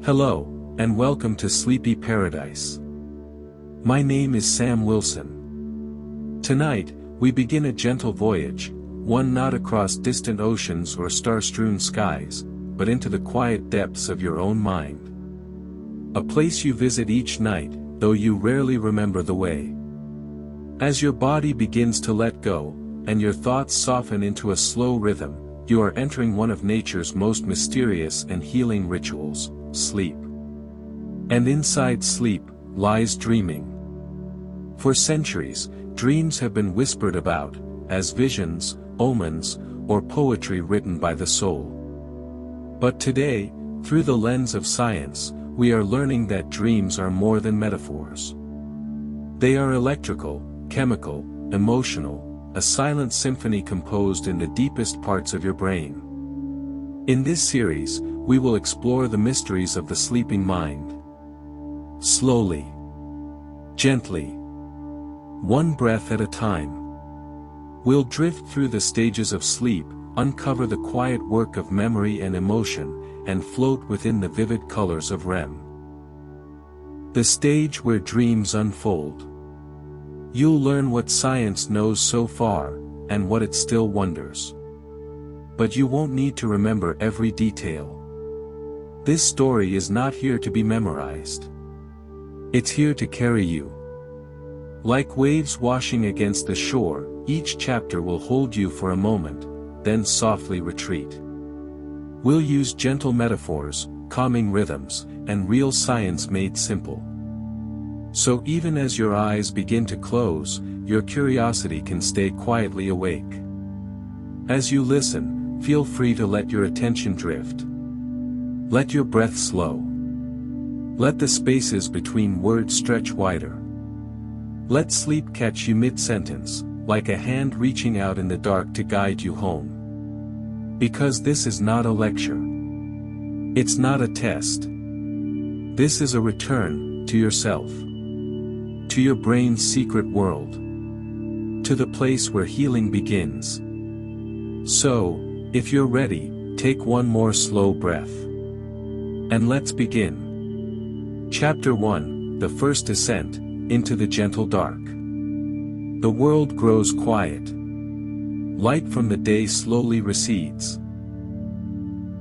Hello, and welcome to Sleepy Paradise. My name is Sam Wilson. Tonight, we begin a gentle voyage, one not across distant oceans or star-strewn skies, but into the quiet depths of your own mind. A place you visit each night, though you rarely remember the way. As your body begins to let go, and your thoughts soften into a slow rhythm, you are entering one of nature's most mysterious and healing rituals, sleep. And inside sleep, lies dreaming. For centuries, dreams have been whispered about, as visions, omens, or poetry written by the soul. But today, through the lens of science, we are learning that dreams are more than metaphors. They are electrical, chemical, emotional, a silent symphony composed in the deepest parts of your brain. In this series, we will explore the mysteries of the sleeping mind. Slowly. Gently. One breath at a time. We'll drift through the stages of sleep, uncover the quiet work of memory and emotion, and float within the vivid colors of REM. The stage where dreams unfold. You'll learn what science knows so far, and what it still wonders. But you won't need to remember every detail. This story is not here to be memorized. It's here to carry you. Like waves washing against the shore, each chapter will hold you for a moment, then softly retreat. We'll use gentle metaphors, calming rhythms, and real science made simple. So even as your eyes begin to close, your curiosity can stay quietly awake. As you listen, feel free to let your attention drift. Let your breath slow. Let the spaces between words stretch wider. Let sleep catch you mid-sentence, like a hand reaching out in the dark to guide you home. Because this is not a lecture. It's not a test. This is a return to yourself. To your brain's secret world. To the place where healing begins. So, if you're ready, take one more slow breath. And let's begin. Chapter 1, The First Descent, into the Gentle Dark. The world grows quiet. Light from the day slowly recedes.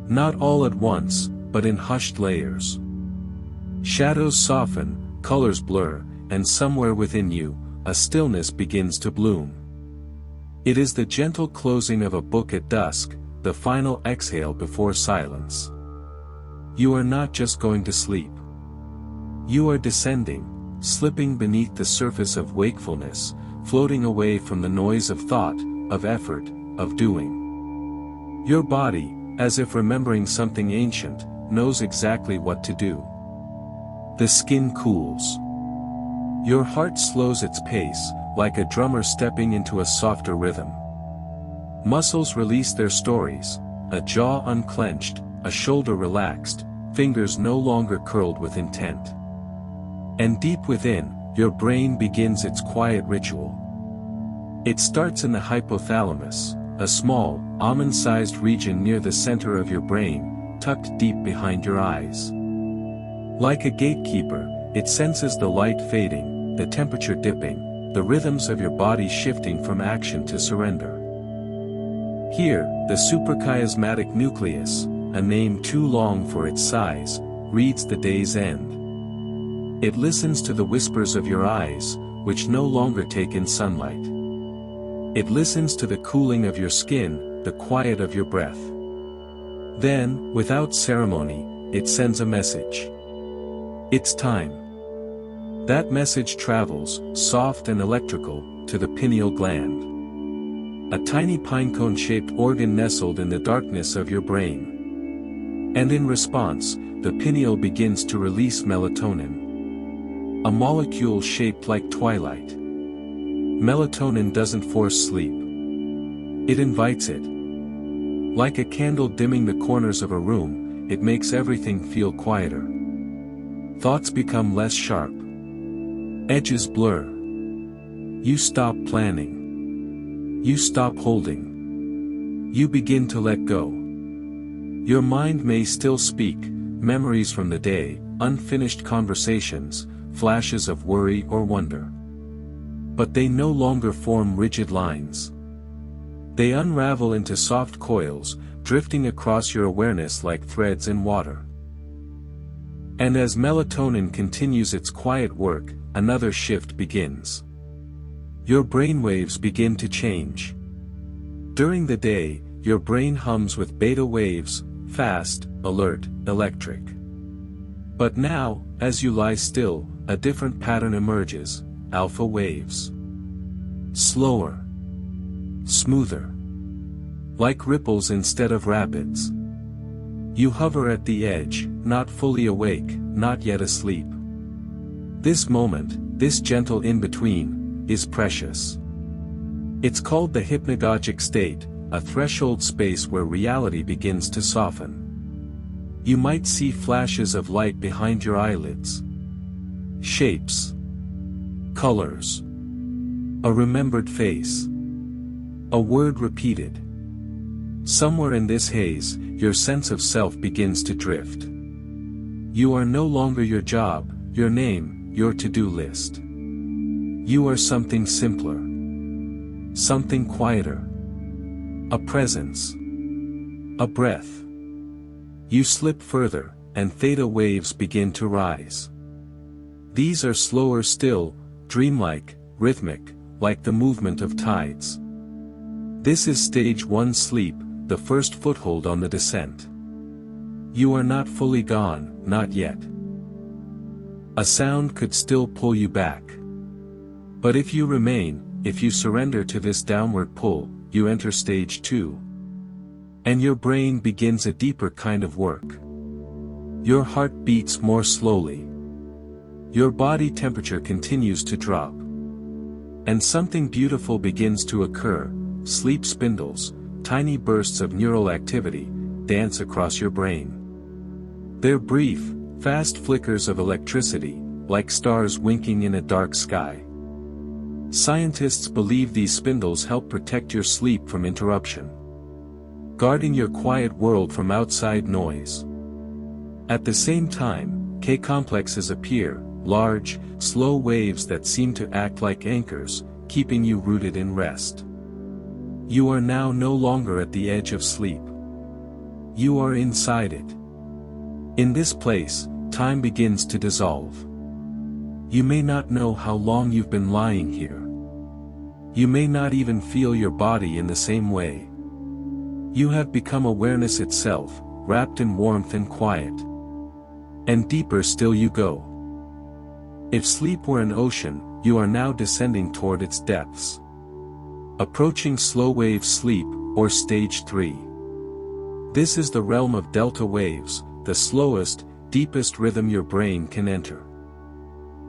Not all at once, but in hushed layers. Shadows soften, colors blur, and somewhere within you, a stillness begins to bloom. It is the gentle closing of a book at dusk, the final exhale before silence. You are not just going to sleep. You are descending, slipping beneath the surface of wakefulness, floating away from the noise of thought, of effort, of doing. Your body, as if remembering something ancient, knows exactly what to do. The skin cools. Your heart slows its pace, like a drummer stepping into a softer rhythm. Muscles release their stories, a jaw unclenched, a shoulder relaxed, fingers no longer curled with intent. And deep within, your brain begins its quiet ritual. It starts in the hypothalamus, a small, almond-sized region near the center of your brain, tucked deep behind your eyes. Like a gatekeeper, it senses the light fading, the temperature dipping, the rhythms of your body shifting from action to surrender. Here, the suprachiasmatic nucleus, a name too long for its size, reads the day's end. It listens to the whispers of your eyes, which no longer take in sunlight. It listens to the cooling of your skin, the quiet of your breath. Then, without ceremony, it sends a message. It's time. That message travels, soft and electrical, to the pineal gland. A tiny pinecone-shaped organ nestled in the darkness of your brain. And in response, the pineal begins to release melatonin. A molecule shaped like twilight. Melatonin doesn't force sleep. It invites it. Like a candle dimming the corners of a room, it makes everything feel quieter. Thoughts become less sharp. Edges blur. You stop planning. You stop holding. You begin to let go. Your mind may still speak, memories from the day, unfinished conversations, flashes of worry or wonder. But they no longer form rigid lines. They unravel into soft coils, drifting across your awareness like threads in water. And as melatonin continues its quiet work, another shift begins. Your brainwaves begin to change. During the day, your brain hums with beta waves, fast, alert, electric. But now, as you lie still, a different pattern emerges, alpha waves. Slower. Smoother. Like ripples instead of rapids. You hover at the edge, not fully awake, not yet asleep. This moment, this gentle in-between, is precious. It's called the hypnagogic state, a threshold space where reality begins to soften. You might see flashes of light behind your eyelids. Shapes. Colors. A remembered face. A word repeated. Somewhere in this haze, your sense of self begins to drift. You are no longer your job, your name, your to-do list. You are something simpler. Something quieter. A presence. A breath. You slip further, and theta waves begin to rise. These are slower still, dreamlike, rhythmic, like the movement of tides. This is stage 1 sleep, the first foothold on the descent. You are not fully gone, not yet. A sound could still pull you back. But if you remain, if you surrender to this downward pull, you enter stage 2. And your brain begins a deeper kind of work. Your heart beats more slowly. Your body temperature continues to drop. And something beautiful begins to occur. Sleep spindles, tiny bursts of neural activity, dance across your brain. They're brief, fast flickers of electricity, like stars winking in a dark sky. Scientists believe these spindles help protect your sleep from interruption, guarding your quiet world from outside noise. At the same time, K-complexes appear, large, slow waves that seem to act like anchors, keeping you rooted in rest. You are now no longer at the edge of sleep. You are inside it. In this place, time begins to dissolve. You may not know how long you've been lying here. You may not even feel your body in the same way. You have become awareness itself, wrapped in warmth and quiet. And deeper still you go. If sleep were an ocean, you are now descending toward its depths. Approaching slow-wave sleep, or stage 3. This is the realm of delta waves, the slowest, deepest rhythm your brain can enter.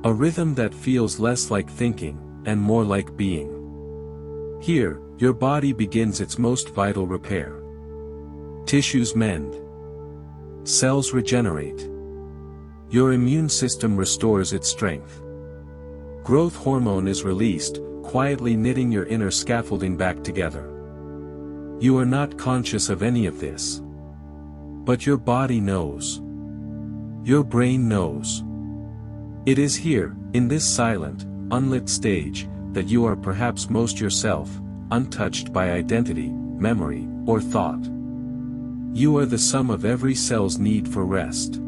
A rhythm that feels less like thinking, and more like being. Here, your body begins its most vital repair. Tissues mend. Cells regenerate. Your immune system restores its strength. Growth hormone is released, quietly knitting your inner scaffolding back together. You are not conscious of any of this. But your body knows. Your brain knows. It is here, in this silent, unlit stage, that you are perhaps most yourself, untouched by identity, memory, or thought. You are the sum of every cell's need for rest.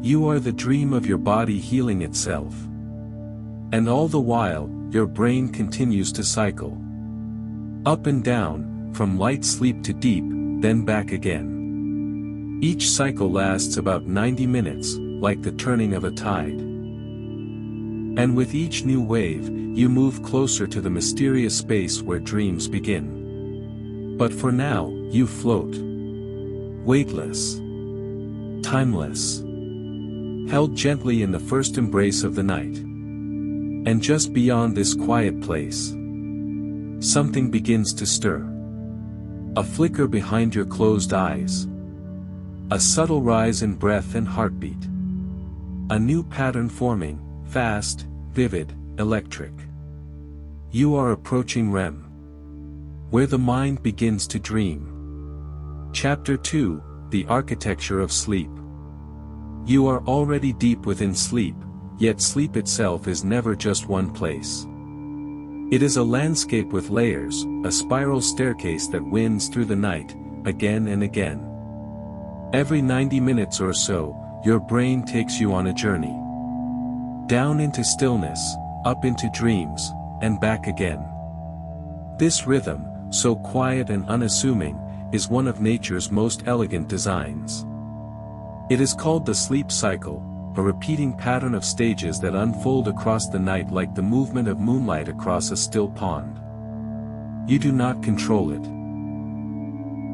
You are the dream of your body healing itself. And all the while, your brain continues to cycle. Up and down, from light sleep to deep, then back again. Each cycle lasts about 90 minutes, like the turning of a tide. And with each new wave, you move closer to the mysterious space where dreams begin. But for now, you float. Weightless. Timeless. Held gently in the first embrace of the night. And just beyond this quiet place, something begins to stir. A flicker behind your closed eyes. A subtle rise in breath and heartbeat. A new pattern forming, fast, vivid, electric. You are approaching REM, where the mind begins to dream. Chapter 2, The Architecture of Sleep. You are already deep within sleep, yet sleep itself is never just one place. It is a landscape with layers, a spiral staircase that winds through the night, again and again. Every 90 minutes or so, your brain takes you on a journey. Down into stillness, up into dreams, and back again. This rhythm, so quiet and unassuming, is one of nature's most elegant designs. It is called the sleep cycle, a repeating pattern of stages that unfold across the night like the movement of moonlight across a still pond. You do not control it.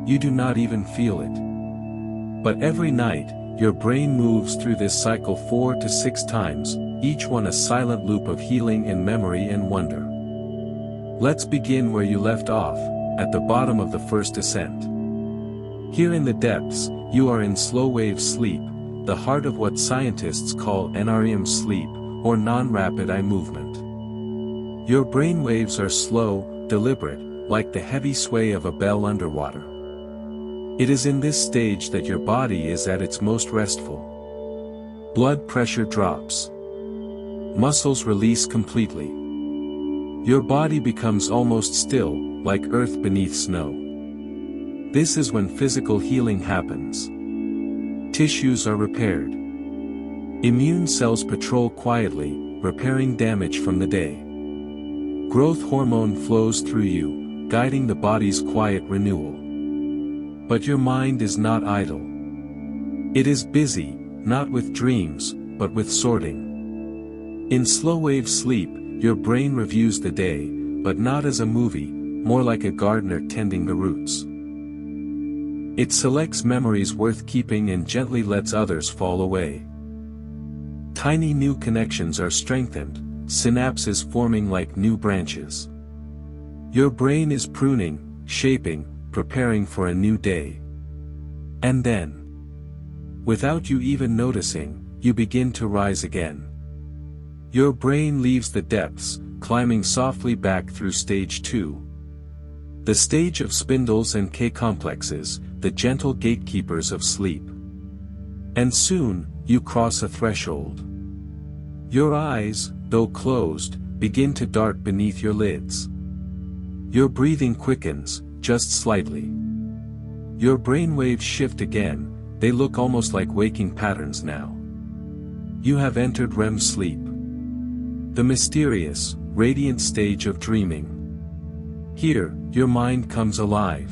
You do not even feel it. But every night, your brain moves through this cycle 4 to 6 times, each one a silent loop of healing and memory and wonder. Let's begin where you left off, at the bottom of the first ascent. Here in the depths, you are in slow-wave sleep, the heart of what scientists call NREM sleep, or non-rapid eye movement. Your brain waves are slow, deliberate, like the heavy sway of a bell underwater. It is in this stage that your body is at its most restful. Blood pressure drops. Muscles release completely. Your body becomes almost still, like earth beneath snow. This is when physical healing happens. Tissues are repaired. Immune cells patrol quietly, repairing damage from the day. Growth hormone flows through you, guiding the body's quiet renewal. But your mind is not idle. It is busy, not with dreams, but with sorting. In slow-wave sleep, your brain reviews the day, but not as a movie, more like a gardener tending the roots. It selects memories worth keeping and gently lets others fall away. Tiny new connections are strengthened, synapses forming like new branches. Your brain is pruning, shaping, preparing for a new day. And then, without you even noticing, you begin to rise again. Your brain leaves the depths, climbing softly back through stage 2. The stage of spindles and K-complexes, the gentle gatekeepers of sleep. And soon, you cross a threshold. Your eyes, though closed, begin to dart beneath your lids. Your breathing quickens, just slightly. Your brainwaves shift again, they look almost like waking patterns now. You have entered REM sleep. The mysterious, radiant stage of dreaming. Here, your mind comes alive.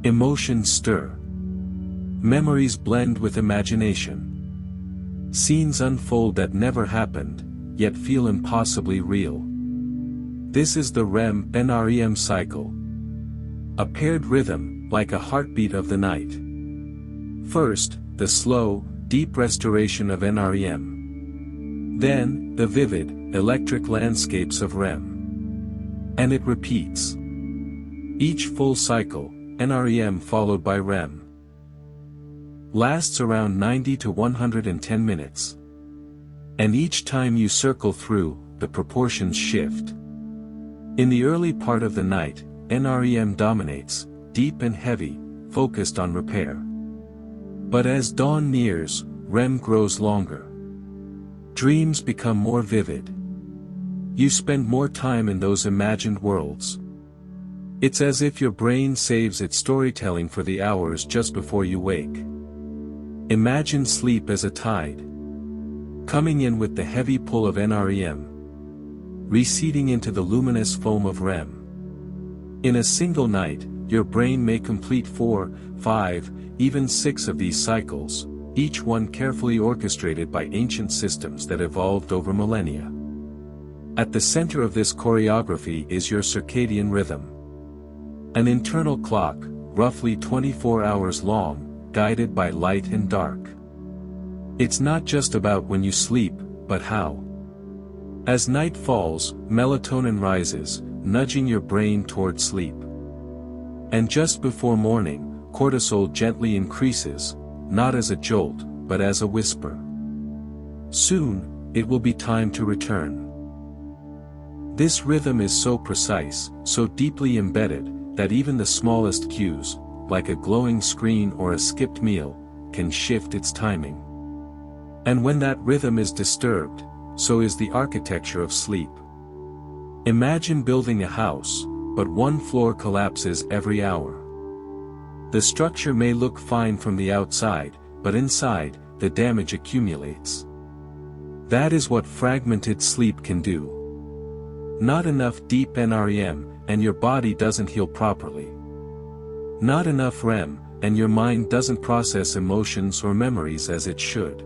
Emotions stir. Memories blend with imagination. Scenes unfold that never happened, yet feel impossibly real. This is the REM-NREM cycle. A paired rhythm, like a heartbeat of the night. First, the slow, deep restoration of NREM. Then, the vivid, electric landscapes of REM. And it repeats. Each full cycle, NREM followed by REM, lasts around 90 to 110 minutes. And each time you circle through, the proportions shift. In the early part of the night, NREM dominates, deep and heavy, focused on repair. But as dawn nears, REM grows longer. Dreams become more vivid. You spend more time in those imagined worlds. It's as if your brain saves its storytelling for the hours just before you wake. Imagine sleep as a tide. Coming in with the heavy pull of NREM. Receding into the luminous foam of REM. In a single night, your brain may complete 4, 5, even 6 of these cycles, each one carefully orchestrated by ancient systems that evolved over millennia. At the center of this choreography is your circadian rhythm. An internal clock, roughly 24 hours long, guided by light and dark. It's not just about when you sleep, but how. As night falls, melatonin rises, nudging your brain toward sleep. And just before morning, cortisol gently increases, not as a jolt, but as a whisper. Soon, it will be time to return. This rhythm is so precise, so deeply embedded, that even the smallest cues, like a glowing screen or a skipped meal, can shift its timing. And when that rhythm is disturbed, so is the architecture of sleep. Imagine building a house, but one floor collapses every hour. The structure may look fine from the outside, but inside, the damage accumulates. That is what fragmented sleep can do. Not enough deep NREM, and your body doesn't heal properly. Not enough REM, and your mind doesn't process emotions or memories as it should.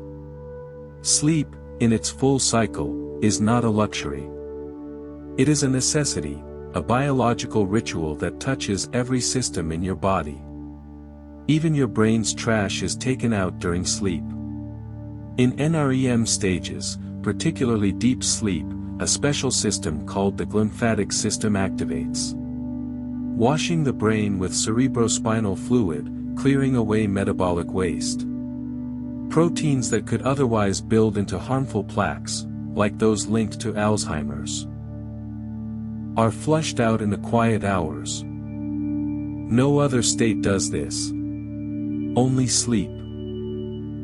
Sleep, in its full cycle, is not a luxury. It is a necessity, a biological ritual that touches every system in your body. Even your brain's trash is taken out during sleep. In NREM stages, particularly deep sleep, a special system called the glymphatic system activates, washing the brain with cerebrospinal fluid, clearing away metabolic waste. Proteins that could otherwise build into harmful plaques, like those linked to Alzheimer's, are flushed out in the quiet hours. No other state does this. Only sleep.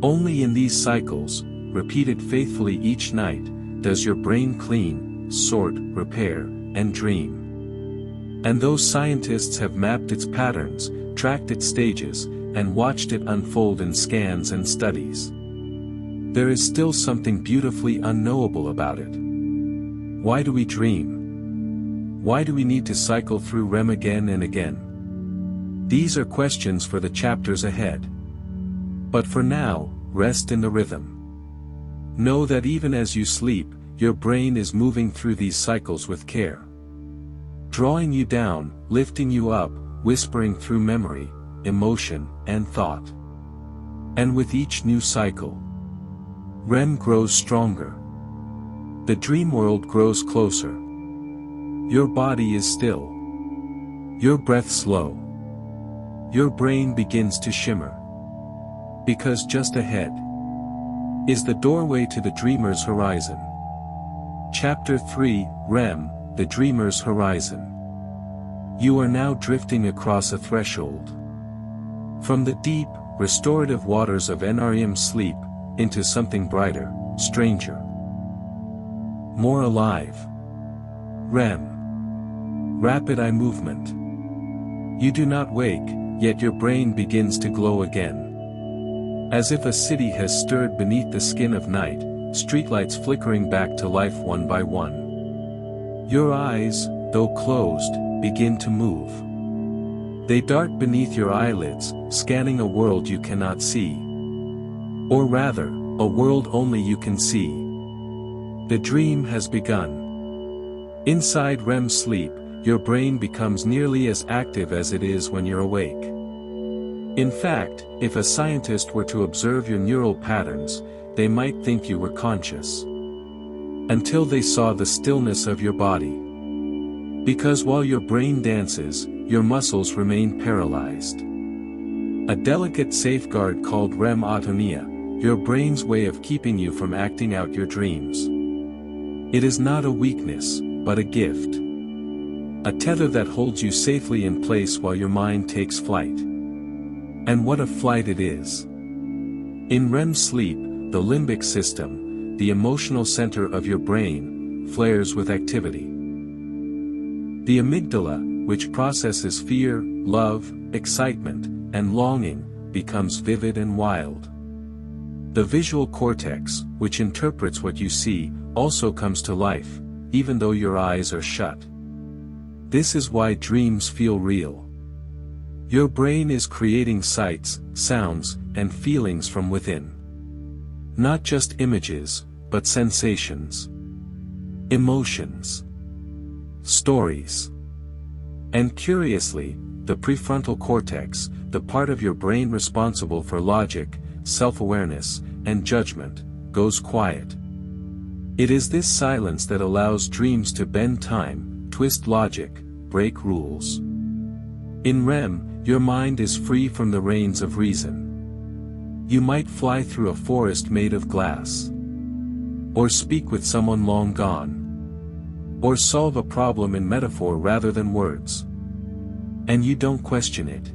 Only in these cycles, repeated faithfully each night, does your brain clean, sort, repair, and dream. And those scientists have mapped its patterns, tracked its stages, and watched it unfold in scans and studies. There is still something beautifully unknowable about it. Why do we dream? Why do we need to cycle through REM again and again? These are questions for the chapters ahead. But for now, rest in the rhythm. Know that even as you sleep, your brain is moving through these cycles with care. Drawing you down, lifting you up, whispering through memory, emotion, and thought. And with each new cycle, REM grows stronger. The dream world grows closer. Your body is still. Your breath slow. Your brain begins to shimmer. Because just ahead is the doorway to the dreamer's horizon. Chapter 3, REM, the dreamer's horizon. You are now drifting across a threshold. From the deep, restorative waters of NREM sleep, into something brighter, stranger, more alive. REM. Rapid eye movement. You do not wake, yet your brain begins to glow again. As if a city has stirred beneath the skin of night, streetlights flickering back to life one by one. Your eyes, though closed, begin to move. They dart beneath your eyelids, scanning a world you cannot see. Or rather, a world only you can see. The dream has begun. Inside REM sleep, your brain becomes nearly as active as it is when you're awake. In fact, if a scientist were to observe your neural patterns, they might think you were conscious. Until they saw the stillness of your body. Because while your brain dances, your muscles remain paralyzed. A delicate safeguard called REM autonomia, your brain's way of keeping you from acting out your dreams. It is not a weakness, but a gift. A tether that holds you safely in place while your mind takes flight. And what a flight it is. In REM sleep, the limbic system, the emotional center of your brain, flares with activity. The amygdala, which processes fear, love, excitement, and longing, becomes vivid and wild. The visual cortex, which interprets what you see, also comes to life, even though your eyes are shut. This is why dreams feel real. Your brain is creating sights, sounds, and feelings from within. Not just images, but sensations, emotions, stories. And curiously, the prefrontal cortex, the part of your brain responsible for logic, self-awareness, and judgment, goes quiet. It is this silence that allows dreams to bend time, twist logic, break rules. In REM, your mind is free from the reins of reason. You might fly through a forest made of glass. Or speak with someone long gone. Or solve a problem in metaphor rather than words. And you don't question it.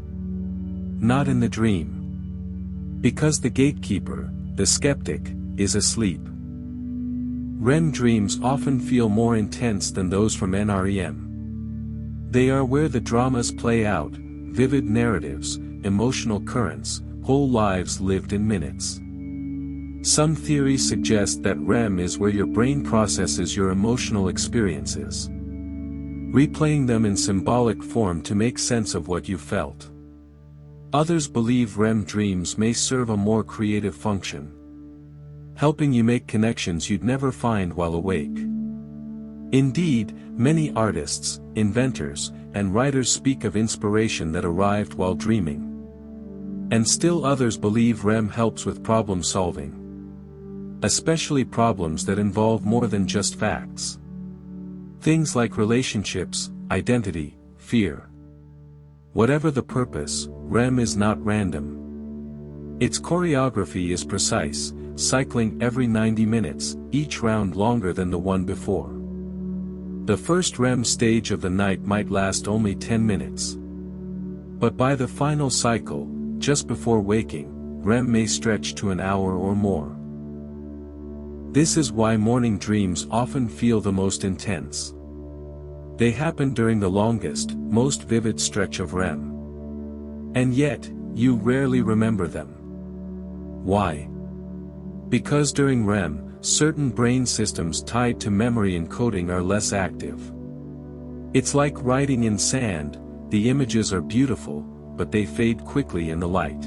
Not in the dream. Because the gatekeeper, the skeptic, is asleep. REM dreams often feel more intense than those from NREM. They are where the dramas play out, vivid narratives, emotional currents, whole lives lived in minutes. Some theories suggest that REM is where your brain processes your emotional experiences, replaying them in symbolic form to make sense of what you felt. Others believe REM dreams may serve a more creative function, helping you make connections you'd never find while awake. Indeed, many artists, inventors, and writers speak of inspiration that arrived while dreaming. And still others believe REM helps with problem solving, especially problems that involve more than just facts. Things like relationships, identity, fear. Whatever the purpose, REM is not random. Its choreography is precise, cycling every 90 minutes, each round longer than the one before. The first REM stage of the night might last only 10 minutes. But by the final cycle, just before waking, REM may stretch to an hour or more. This is why morning dreams often feel the most intense. They happen during the longest, most vivid stretch of REM. And yet, you rarely remember them. Why? Because during REM, certain brain systems tied to memory encoding are less active. It's like writing in sand, the images are beautiful, but they fade quickly in the light.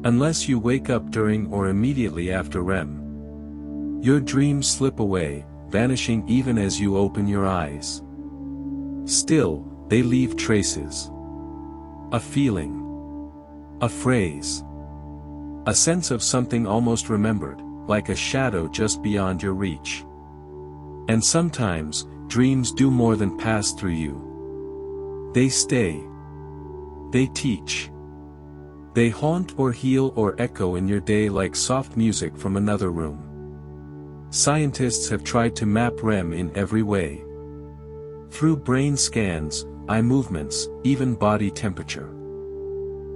Unless you wake up during or immediately after REM, your dreams slip away, vanishing even as you open your eyes. Still, they leave traces. A feeling. A phrase. A sense of something almost remembered, like a shadow just beyond your reach. And sometimes, dreams do more than pass through you. They stay. They teach. They haunt or heal or echo in your day like soft music from another room. Scientists have tried to map REM in every way. Through brain scans, eye movements, even body temperature.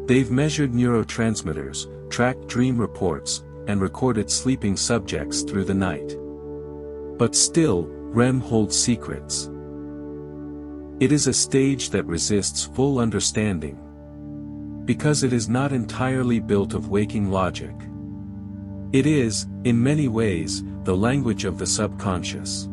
They've measured neurotransmitters, tracked dream reports, and recorded sleeping subjects through the night. But still, REM holds secrets. It is a stage that resists full understanding, because it is not entirely built of waking logic. It is, in many ways, the language of the subconscious.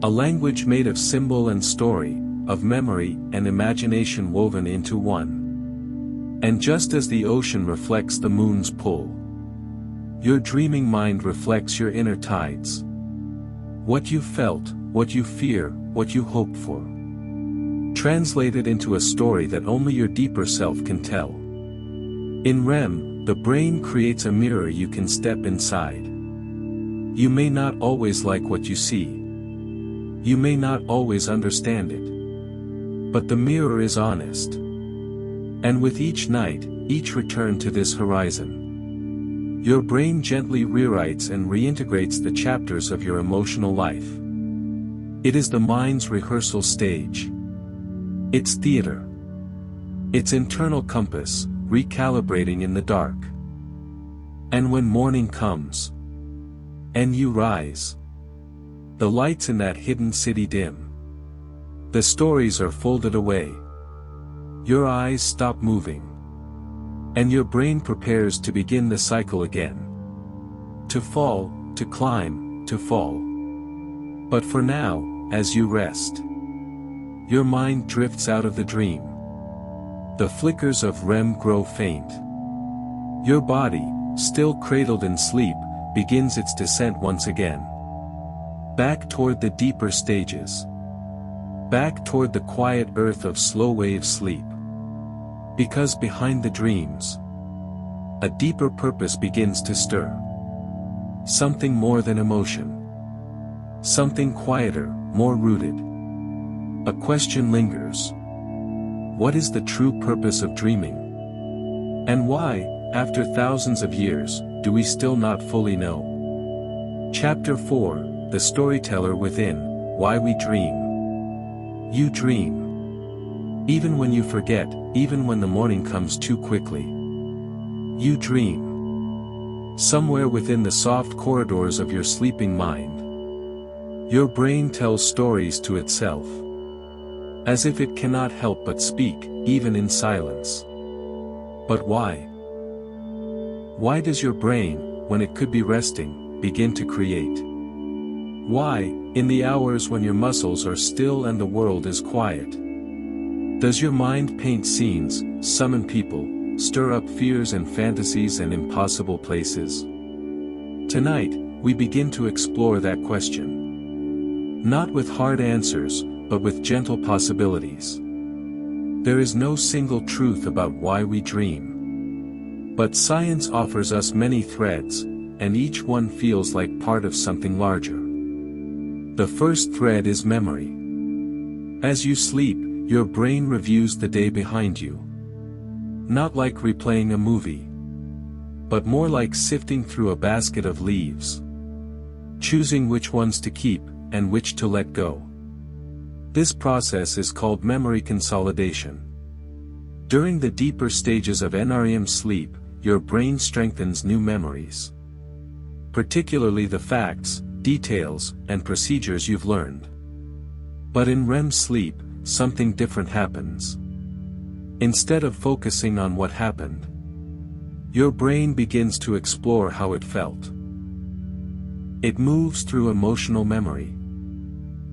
A language made of symbol and story, of memory and imagination woven into one. And just as the ocean reflects the moon's pull, your dreaming mind reflects your inner tides. What you felt, what you fear, what you hope for. Translated into a story that only your deeper self can tell. In REM, the brain creates a mirror you can step inside. You may not always like what you see. You may not always understand it. But the mirror is honest. And with each night, each return to this horizon, your brain gently rewrites and reintegrates the chapters of your emotional life. It is the mind's rehearsal stage. Its theater. Its internal compass, recalibrating in the dark. And when morning comes, and you rise, the lights in that hidden city dim. The stories are folded away. Your eyes stop moving. And your brain prepares to begin the cycle again. To fall, to climb, to fall. But for now, as you rest, your mind drifts out of the dream. The flickers of REM grow faint. Your body, still cradled in sleep, begins its descent once again. Back toward the deeper stages. Back toward the quiet earth of slow-wave sleep. Because behind the dreams, a deeper purpose begins to stir. Something more than emotion. Something quieter, more rooted. A question lingers. What is the true purpose of dreaming? And why, after thousands of years, do we still not fully know? Chapter 4, The Storyteller Within, Why We Dream. You dream. Even when you forget, even when the morning comes too quickly. You dream. Somewhere within the soft corridors of your sleeping mind, your brain tells stories to itself, as if it cannot help but speak, even in silence. But why? Why does your brain, when it could be resting, begin to create? Why, in the hours when your muscles are still and the world is quiet? Does your mind paint scenes, summon people, stir up fears and fantasies and impossible places? Tonight, we begin to explore that question. Not with hard answers, but with gentle possibilities. There is no single truth about why we dream. But science offers us many threads, and each one feels like part of something larger. The first thread is memory. As you sleep, your brain reviews the day behind you. Not like replaying a movie, but more like sifting through a basket of leaves, choosing which ones to keep, and which to let go. This process is called memory consolidation. During the deeper stages of NREM sleep, your brain strengthens new memories. Particularly the facts, details, and procedures you've learned. But in REM sleep, something different happens. Instead of focusing on what happened, your brain begins to explore how it felt. It moves through emotional memory,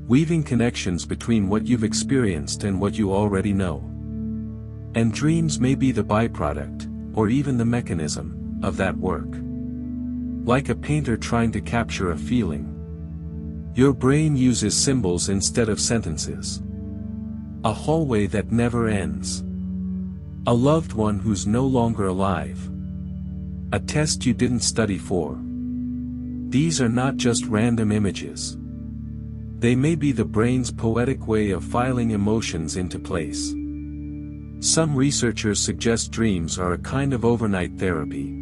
weaving connections between what you've experienced and what you already know. And dreams may be the byproduct, or even the mechanism, of that work. Like a painter trying to capture a feeling, your brain uses symbols instead of sentences. A hallway that never ends. A loved one who's no longer alive. A test you didn't study for. These are not just random images. They may be the brain's poetic way of filing emotions into place. Some researchers suggest dreams are a kind of overnight therapy.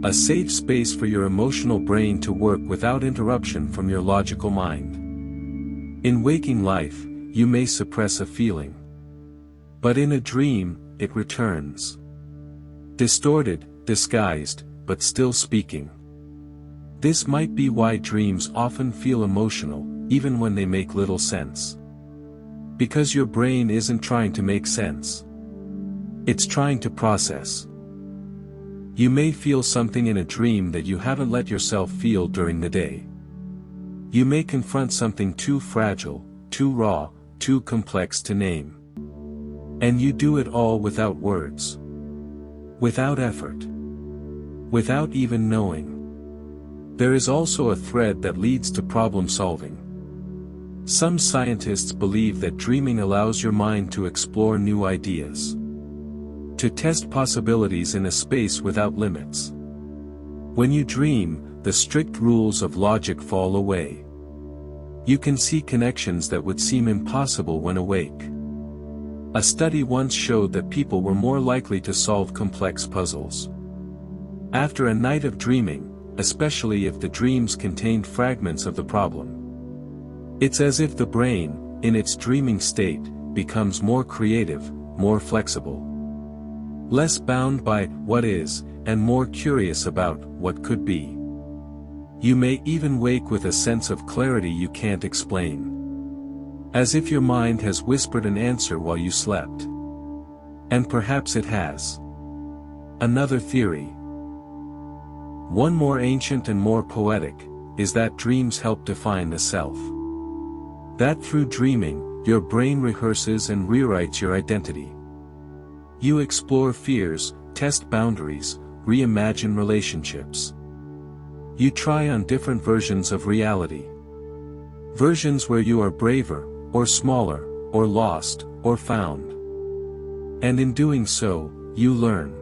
A safe space for your emotional brain to work without interruption from your logical mind. In waking life, you may suppress a feeling. But in a dream, it returns. Distorted, disguised, but still speaking. This might be why dreams often feel emotional, even when they make little sense. Because your brain isn't trying to make sense. It's trying to process. You may feel something in a dream that you haven't let yourself feel during the day. You may confront something too fragile, too raw, too complex to name. And you do it all without words. Without effort. Without even knowing. There is also a thread that leads to problem solving. Some scientists believe that dreaming allows your mind to explore new ideas. To test possibilities in a space without limits. When you dream, the strict rules of logic fall away. You can see connections that would seem impossible when awake. A study once showed that people were more likely to solve complex puzzles after a night of dreaming, especially if the dreams contained fragments of the problem. It's as if the brain, in its dreaming state, becomes more creative, more flexible. Less bound by what is, and more curious about what could be. You may even wake with a sense of clarity you can't explain. As if your mind has whispered an answer while you slept. And perhaps it has. Another theory. One more ancient and more poetic, is that dreams help define the self. That through dreaming, your brain rehearses and rewrites your identity. You explore fears, test boundaries, reimagine relationships. You try on different versions of reality. Versions where you are braver, or smaller, or lost, or found. And in doing so, you learn.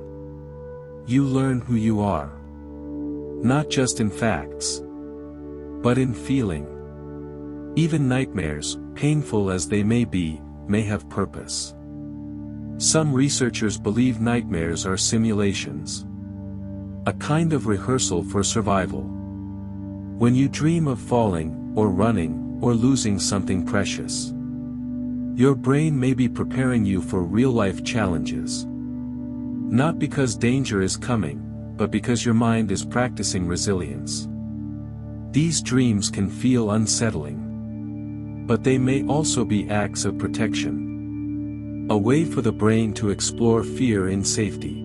You learn who you are. Not just in facts, but in feeling. Even nightmares, painful as they may be, may have purpose. Some researchers believe nightmares are simulations. A kind of rehearsal for survival. When you dream of falling, or running, or losing something precious, your brain may be preparing you for real-life challenges. Not because danger is coming, but because your mind is practicing resilience. These dreams can feel unsettling. But they may also be acts of protection. A way for the brain to explore fear in safety.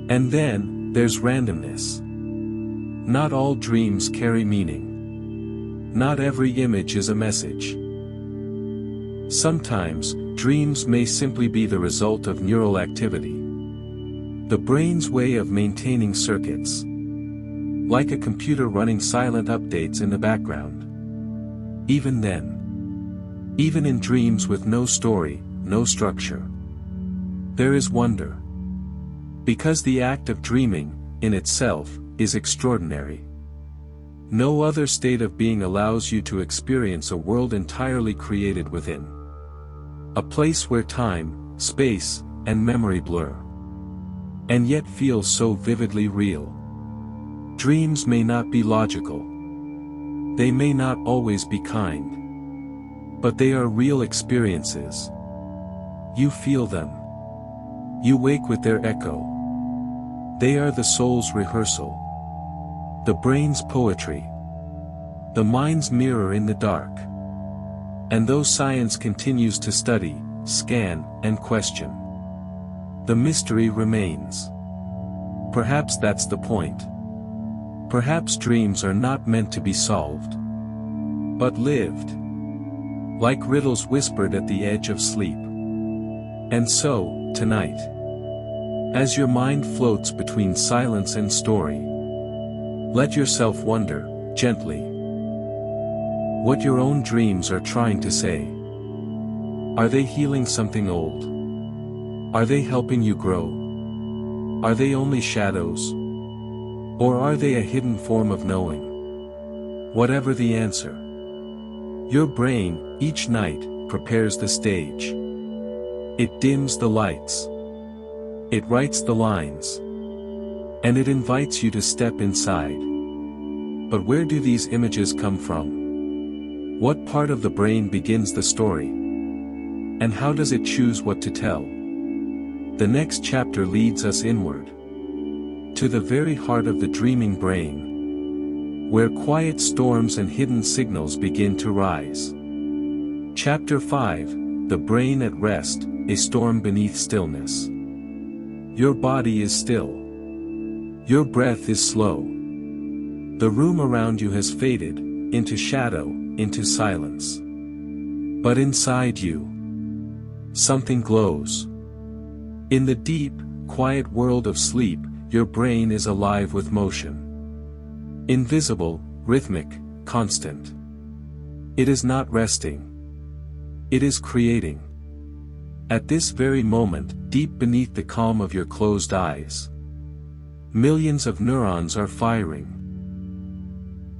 And then, there's randomness. Not all dreams carry meaning. Not every image is a message. Sometimes, dreams may simply be the result of neural activity. The brain's way of maintaining circuits. Like a computer running silent updates in the background. Even then. Even in dreams with no story, no structure. There is wonder. Because the act of dreaming, in itself, is extraordinary. No other state of being allows you to experience a world entirely created within. A place where time, space, and memory blur. And yet feel so vividly real. Dreams may not be logical. They may not always be kind. But they are real experiences. You feel them. You wake with their echo. They are the soul's rehearsal. The brain's poetry. The mind's mirror in the dark. And though science continues to study, scan, and question, the mystery remains. Perhaps that's the point. Perhaps dreams are not meant to be solved, but lived. Like riddles whispered at the edge of sleep. And so, tonight, as your mind floats between silence and story, let yourself wonder, gently, what your own dreams are trying to say. Are they healing something old? Are they helping you grow? Are they only shadows? Or are they a hidden form of knowing? Whatever the answer, your brain, each night, prepares the stage. It dims the lights. It writes the lines. And it invites you to step inside. But where do these images come from? What part of the brain begins the story? And how does it choose what to tell? The next chapter leads us inward. To the very heart of the dreaming brain. Where quiet storms and hidden signals begin to rise. Chapter 5, The Brain at Rest, a Storm Beneath Stillness. Your body is still. Your breath is slow. The room around you has faded, into shadow, into silence. But inside you, something glows. In the deep, quiet world of sleep, your brain is alive with motion. Invisible, rhythmic, constant. It is not resting. It is creating. At this very moment, deep beneath the calm of your closed eyes, millions of neurons are firing.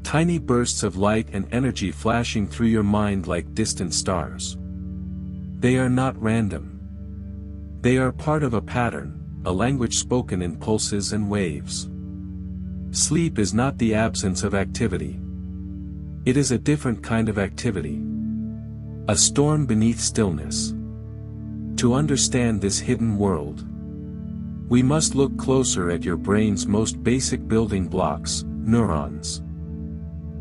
Tiny bursts of light and energy flashing through your mind like distant stars. They are not random. They are part of a pattern, a language spoken in pulses and waves. Sleep is not the absence of activity. It is a different kind of activity. A storm beneath stillness. To understand this hidden world, we must look closer at your brain's most basic building blocks, neurons.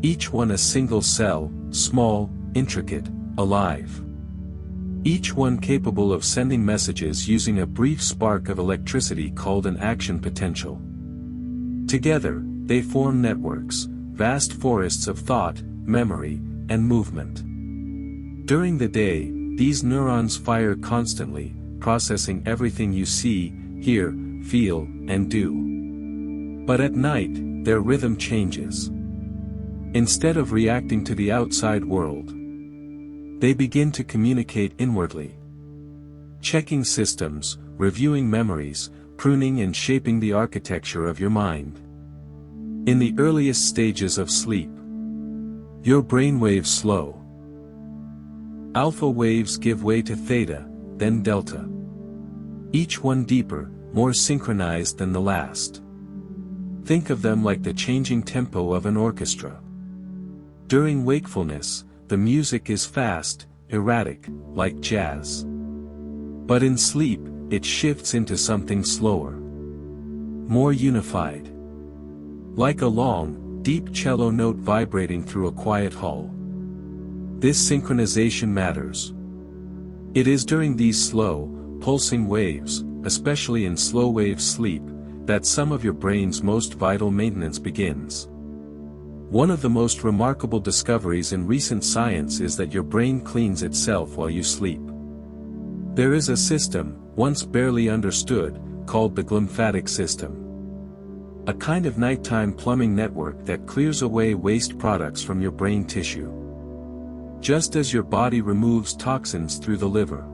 Each one a single cell, small, intricate, alive. Each one capable of sending messages using a brief spark of electricity called an action potential. Together, they form networks, vast forests of thought, memory, and movement. During the day, these neurons fire constantly, processing everything you see, hear, feel, and do. But at night, their rhythm changes. Instead of reacting to the outside world, they begin to communicate inwardly. Checking systems, reviewing memories, pruning and shaping the architecture of your mind. In the earliest stages of sleep, your brainwaves slow. Alpha waves give way to theta, then delta. Each one deeper, more synchronized than the last. Think of them like the changing tempo of an orchestra. During wakefulness, the music is fast, erratic, like jazz. But in sleep, it shifts into something slower. more unified. Like a long, deep cello note vibrating through a quiet hall. This synchronization matters. It is during these slow, pulsing waves, especially in slow-wave sleep, that some of your brain's most vital maintenance begins. One of the most remarkable discoveries in recent science is that your brain cleans itself while you sleep. There is a system, once barely understood, called the glymphatic system. A kind of nighttime plumbing network that clears away waste products from your brain tissue. Just as your body removes toxins through the liver,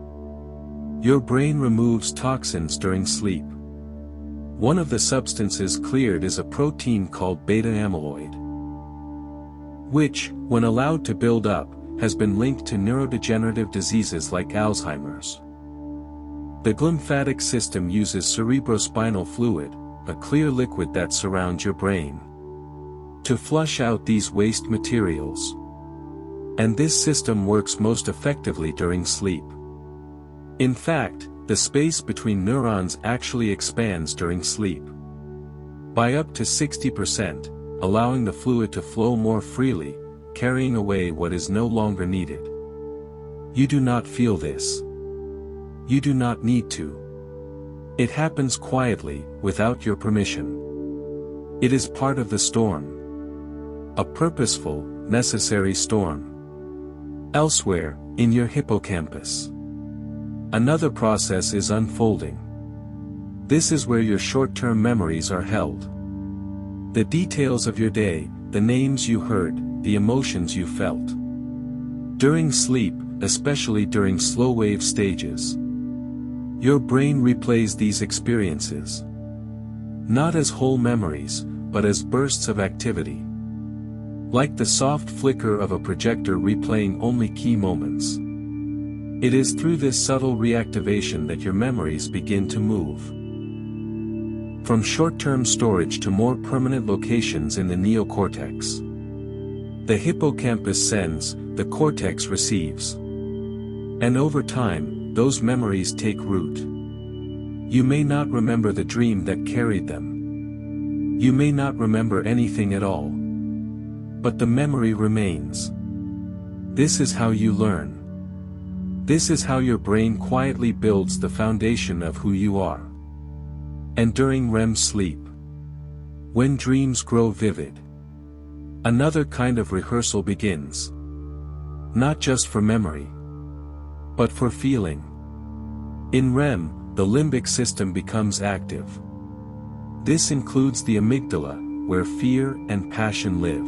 your brain removes toxins during sleep. One of the substances cleared is a protein called beta-amyloid, which, when allowed to build up, has been linked to neurodegenerative diseases like Alzheimer's. The glymphatic system uses cerebrospinal fluid, a clear liquid that surrounds your brain, to flush out these waste materials. And this system works most effectively during sleep. In fact, the space between neurons actually expands during sleep by up to 60%, allowing the fluid to flow more freely, carrying away what is no longer needed. You do not feel this. You do not need to. It happens quietly, without your permission. It is part of the storm. A purposeful, necessary storm. Elsewhere, in your hippocampus, another process is unfolding. This is where your short-term memories are held. The details of your day, the names you heard, the emotions you felt. During sleep, especially during slow-wave stages, your brain replays these experiences. Not as whole memories, but as bursts of activity. Like the soft flicker of a projector replaying only key moments. It is through this subtle reactivation that your memories begin to move from short-term storage to more permanent locations in the neocortex. The hippocampus sends, the cortex receives. And over time, those memories take root. You may not remember the dream that carried them. You may not remember anything at all. But the memory remains. This is how you learn. This is how your brain quietly builds the foundation of who you are. And during REM sleep, when dreams grow vivid, another kind of rehearsal begins. Not just for memory, but for feeling. In REM, the limbic system becomes active. This includes the amygdala, where fear and passion live,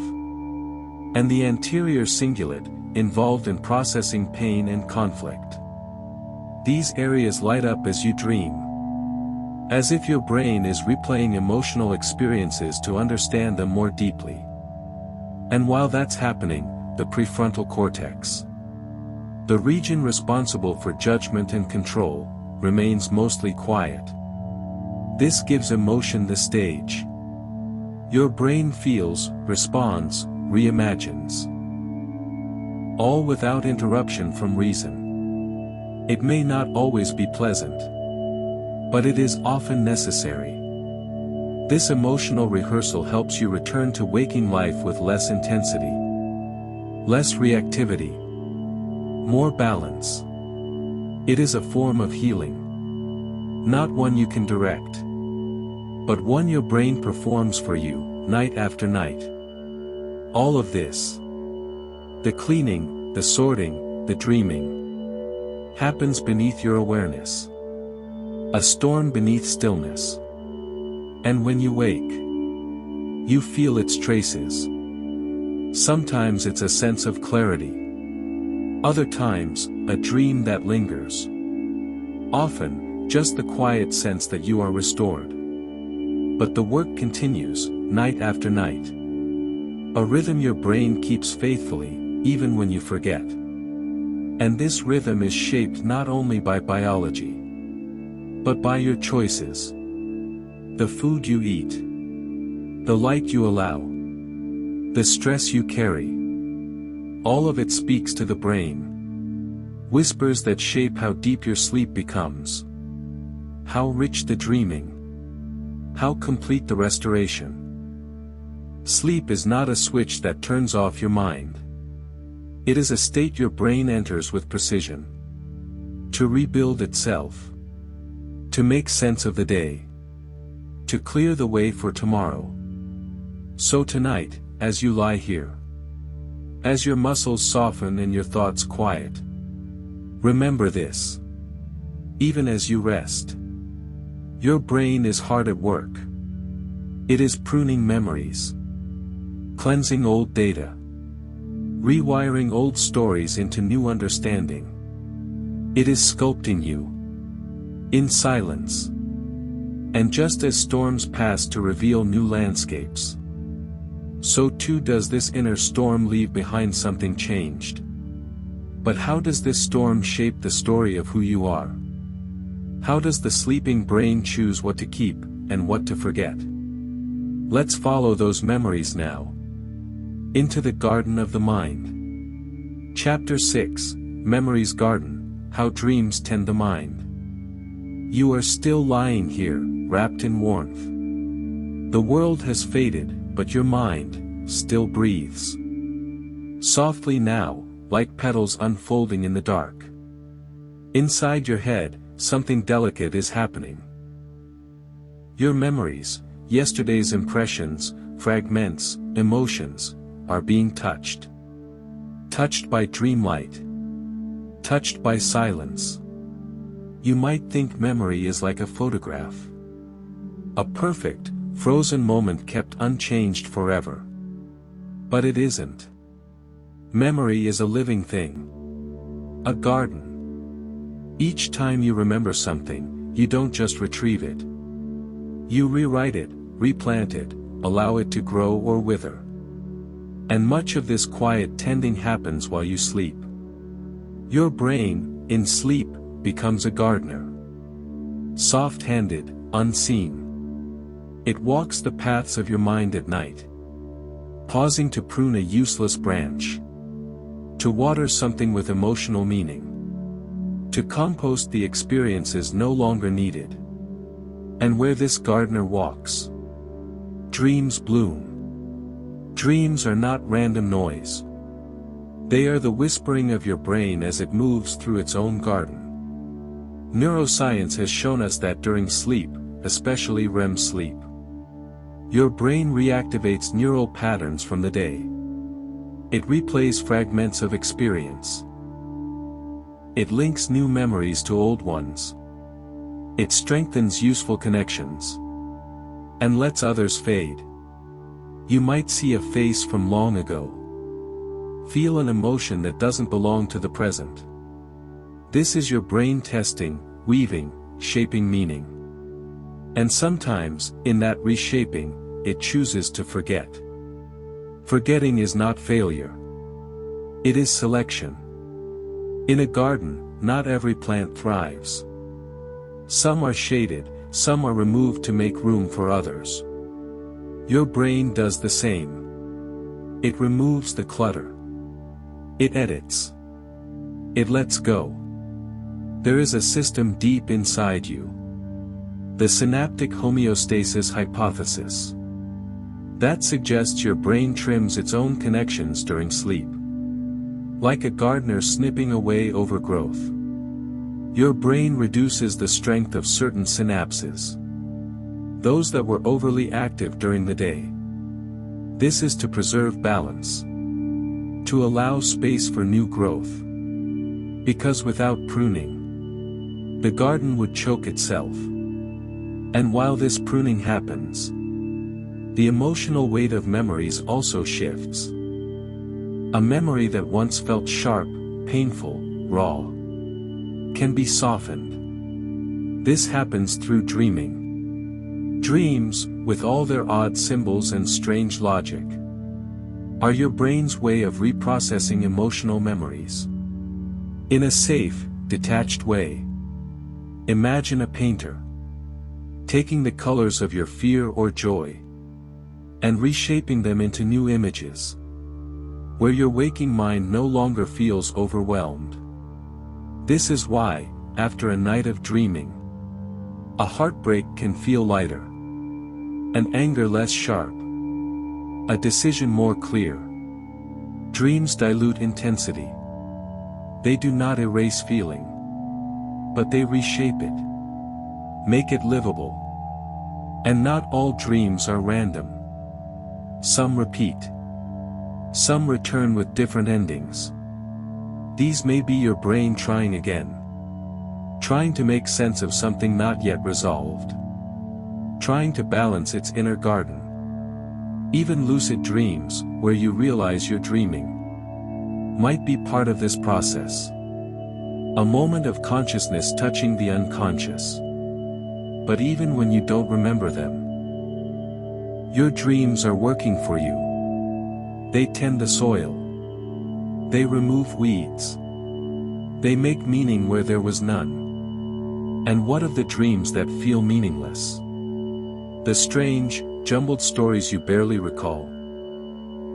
and the anterior cingulate, involved in processing pain and conflict. These areas light up as you dream, as if your brain is replaying emotional experiences to understand them more deeply. And while that's happening, the prefrontal cortex, the region responsible for judgment and control, remains mostly quiet. This gives emotion the stage. Your brain feels, responds, reimagines. All without interruption from reason. It may not always be pleasant, but it is often necessary. This emotional rehearsal helps you return to waking life with less intensity, less reactivity, more balance. It is a form of healing. Not one you can direct, but one your brain performs for you, night after night. All of this, the cleaning, the sorting, the dreaming, happens beneath your awareness. A storm beneath stillness. And when you wake, you feel its traces. Sometimes it's a sense of clarity. Other times, a dream that lingers. Often, just the quiet sense that you are restored. But the work continues, night after night. A rhythm your brain keeps faithfully, even when you forget. And this rhythm is shaped not only by biology, but by your choices. The food you eat, the light you allow, the stress you carry. All of it speaks to the brain. Whispers that shape how deep your sleep becomes, how rich the dreaming, How complete the restoration. Sleep is not a switch that turns off your mind. It is a state your brain enters with precision. To rebuild itself. To make sense of the day. To clear the way for tomorrow. So tonight, as you lie here, as your muscles soften and your thoughts quiet, remember this. Even as you rest, your brain is hard at work. It is pruning memories, cleansing old data, rewiring old stories into new understanding. It is sculpting you, in silence. And just as storms pass to reveal new landscapes, so too does this inner storm leave behind something changed. But how does this storm shape the story of who you are? How does the sleeping brain choose what to keep, and what to forget? Let's follow those memories now. Into the Garden of the Mind. Chapter 6, Memory's Garden, How Dreams Tend the Mind. You are still lying here, wrapped in warmth. The world has faded, but your mind still breathes. Softly now, like petals unfolding in the dark. Inside your head, something delicate is happening. Your memories, yesterday's impressions, fragments, emotions, are being touched. Touched by dreamlight. Touched by silence. You might think memory is like a photograph. A perfect, frozen moment kept unchanged forever. But it isn't. Memory is a living thing. A garden. Each time you remember something, you don't just retrieve it. You rewrite it, replant it, allow it to grow or wither. And much of this quiet tending happens while you sleep. Your brain, in sleep, becomes a gardener. Soft-handed, unseen. It walks the paths of your mind at night. Pausing to prune a useless branch. To water something with emotional meaning. To compost the experiences no longer needed. And where this gardener walks, dreams bloom. Dreams are not random noise. They are the whispering of your brain as it moves through its own garden. Neuroscience has shown us that during sleep, especially REM sleep, your brain reactivates neural patterns from the day. It replays fragments of experience. It links new memories to old ones. It strengthens useful connections. And lets others fade. You might see a face from long ago. Feel an emotion that doesn't belong to the present. This is your brain testing, weaving, shaping meaning. And sometimes, in that reshaping, it chooses to forget. Forgetting is not failure. It is selection. In a garden, not every plant thrives. Some are shaded, some are removed to make room for others. Your brain does the same. It removes the clutter. It edits. It lets go. There is a system deep inside you. The synaptic homeostasis hypothesis. That suggests your brain trims its own connections during sleep. Like a gardener snipping away overgrowth. Your brain reduces the strength of certain synapses. Those that were overly active during the day. This is to preserve balance. To allow space for new growth. Because without pruning, the garden would choke itself. And while this pruning happens, the emotional weight of memories also shifts. A memory that once felt sharp, painful, raw, can be softened. This happens through dreaming. Dreams, with all their odd symbols and strange logic, are your brain's way of reprocessing emotional memories. In a safe, detached way. Imagine a painter taking the colors of your fear or joy and reshaping them into new images, where your waking mind no longer feels overwhelmed. This is why, after a night of dreaming, a heartbreak can feel lighter. An anger less sharp. A decision more clear. Dreams dilute intensity. They do not erase feeling. But they reshape it. Make it livable. And not all dreams are random. Some repeat. Some return with different endings. These may be your brain trying again. Trying to make sense of something not yet resolved. Trying to balance its inner garden. Even lucid dreams, where you realize you're dreaming, might be part of this process. A moment of consciousness touching the unconscious. But even when you don't remember them, your dreams are working for you. They tend the soil. They remove weeds. They make meaning where there was none. And what of the dreams that feel meaningless? The strange, jumbled stories you barely recall.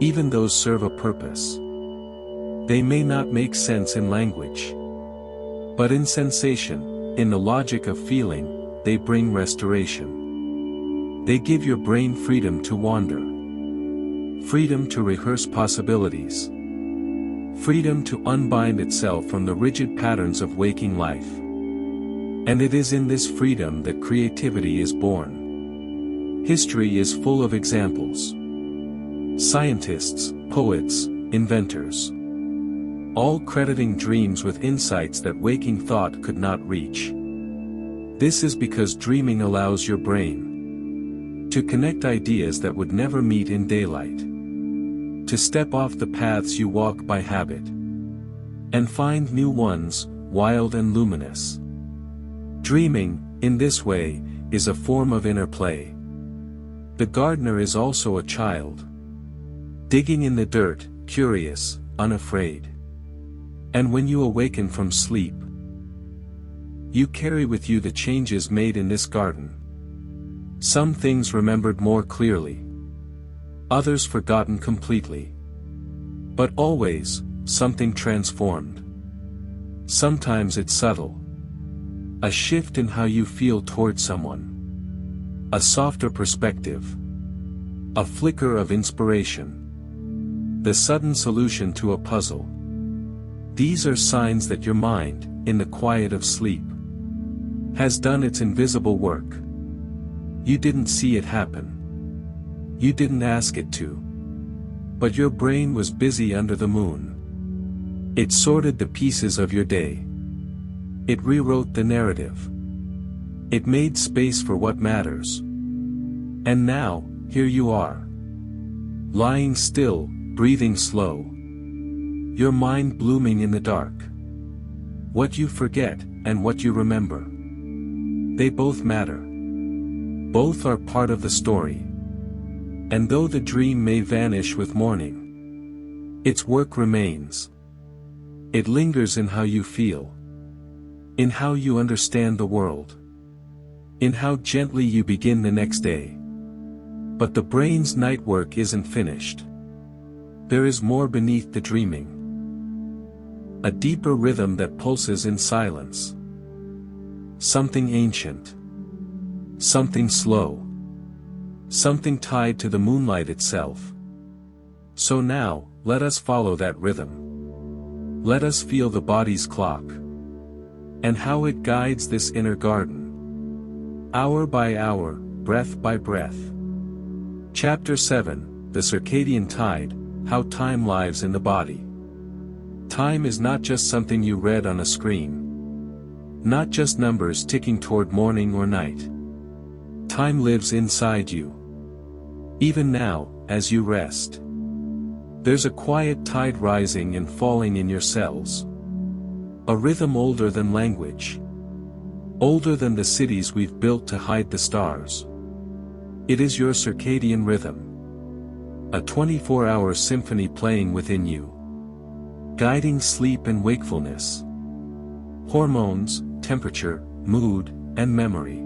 Even those serve a purpose. They may not make sense in language. But in sensation, in the logic of feeling, they bring restoration. They give your brain freedom to wander. Freedom to rehearse possibilities. Freedom to unbind itself from the rigid patterns of waking life. And it is in this freedom that creativity is born. History is full of examples. Scientists, poets, inventors. All crediting dreams with insights that waking thought could not reach. This is because dreaming allows your brain to connect ideas that would never meet in daylight. To step off the paths you walk by habit. And find new ones, wild and luminous. Dreaming, in this way, is a form of inner play. The gardener is also a child. Digging in the dirt, curious, unafraid. And when you awaken from sleep, you carry with you the changes made in this garden. Some things remembered more clearly. Others forgotten completely. But always, something transformed. Sometimes it's subtle. A shift in how you feel towards someone. A softer perspective. A flicker of inspiration. The sudden solution to a puzzle. These are signs that your mind, in the quiet of sleep, has done its invisible work. You didn't see it happen. You didn't ask it to. But your brain was busy under the moon. It sorted the pieces of your day. It rewrote the narrative. It made space for what matters. And now, here you are. Lying still, breathing slow. Your mind blooming in the dark. What you forget, and what you remember. They both matter. Both are part of the story. And though the dream may vanish with morning, its work remains. It lingers in how you feel. In how you understand the world. In how gently you begin the next day. But the brain's night work isn't finished. There is more beneath the dreaming. A deeper rhythm that pulses in silence. Something ancient. Something slow. Something tied to the moonlight itself. So now, let us follow that rhythm. Let us feel the body's clock. And how it guides this inner garden. Hour by hour, breath by breath. Chapter 7, The Circadian Tide, How Time Lives in the Body. Time is not just something you read on a screen. Not just numbers ticking toward morning or night. Time lives inside you. Even now, as you rest. There's a quiet tide rising and falling in your cells. A rhythm older than language. Older than the cities we've built to hide the stars. It is your circadian rhythm. A 24-hour symphony playing within you. Guiding sleep and wakefulness. Hormones, temperature, mood, and memory.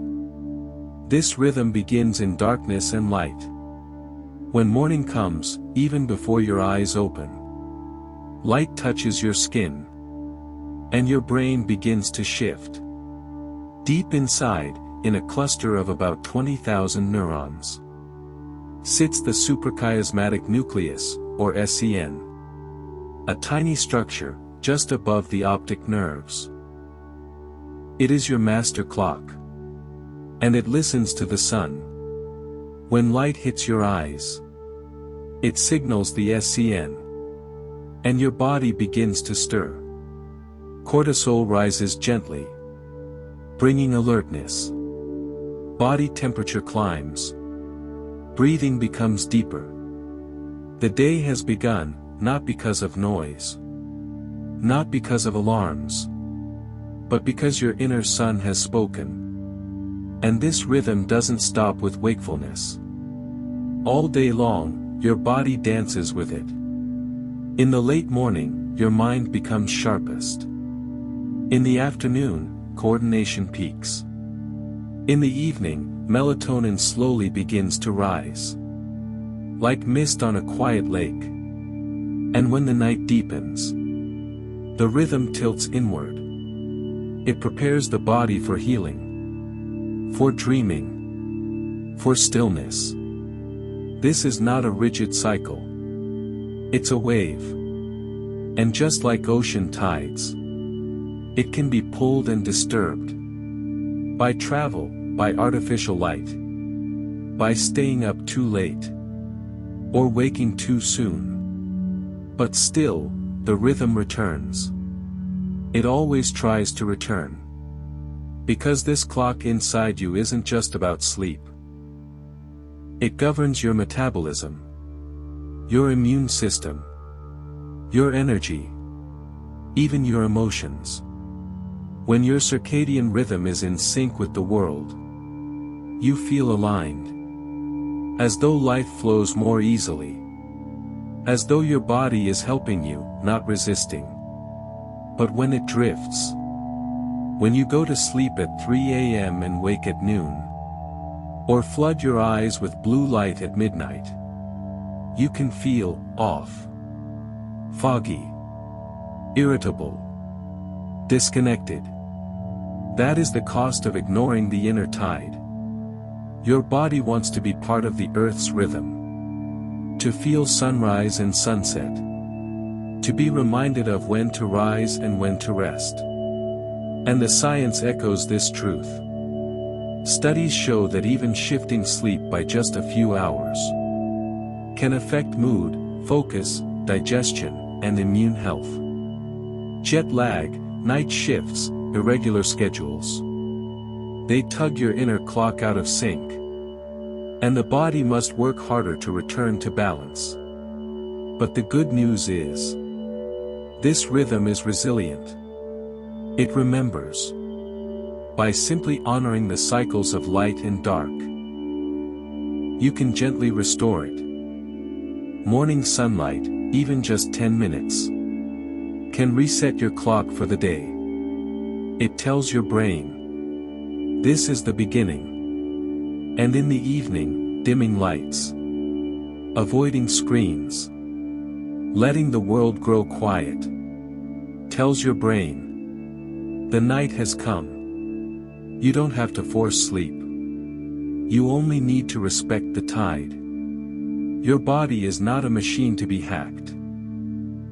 This rhythm begins in darkness and light. When morning comes, even before your eyes open, light touches your skin. And your brain begins to shift. Deep inside, in a cluster of about 20,000 neurons. sits the suprachiasmatic nucleus, or SCN. A tiny structure, just above the optic nerves. It is your master clock. And it listens to the sun. When light hits your eyes, it signals the SCN. And your body begins to stir. Cortisol rises gently, bringing alertness. Body temperature climbs. Breathing becomes deeper. The day has begun, not because of noise. Not because of alarms. But because your inner sun has spoken. And this rhythm doesn't stop with wakefulness. All day long, your body dances with it. In the late morning, your mind becomes sharpest. In the afternoon, coordination peaks. In the evening, melatonin slowly begins to rise. Like mist on a quiet lake. And when the night deepens, the rhythm tilts inward. It prepares the body for healing. For dreaming. For stillness. This is not a rigid cycle. It's a wave. And just like ocean tides, it can be pulled and disturbed. By travel, by artificial light. By staying up too late. Or waking too soon. But still, the rhythm returns. It always tries to return. Because this clock inside you isn't just about sleep. It governs your metabolism. Your immune system. Your energy. Even your emotions. When your circadian rhythm is in sync with the world, you feel aligned. As though life flows more easily. As though your body is helping you, not resisting. But when it drifts, when you go to sleep at 3 a.m. and wake at noon, or flood your eyes with blue light at midnight, you can feel off, foggy, irritable, disconnected. That is the cost of ignoring the inner tide. Your body wants to be part of the Earth's rhythm. To feel sunrise and sunset. To be reminded of when to rise and when to rest. And the science echoes this truth. Studies show that even shifting sleep by just a few hours can affect mood, focus, digestion, and immune health. Jet lag, night shifts, irregular schedules. They tug your inner clock out of sync. And the body must work harder to return to balance. But the good news is, this rhythm is resilient. It remembers. By simply honoring the cycles of light and dark, you can gently restore it. Morning sunlight, even just 10 minutes, can reset your clock for the day. It tells your brain, this is the beginning. And in the evening, dimming lights, avoiding screens, letting the world grow quiet, tells your brain, the night has come. You don't have to force sleep. You only need to respect the tide. Your body is not a machine to be hacked.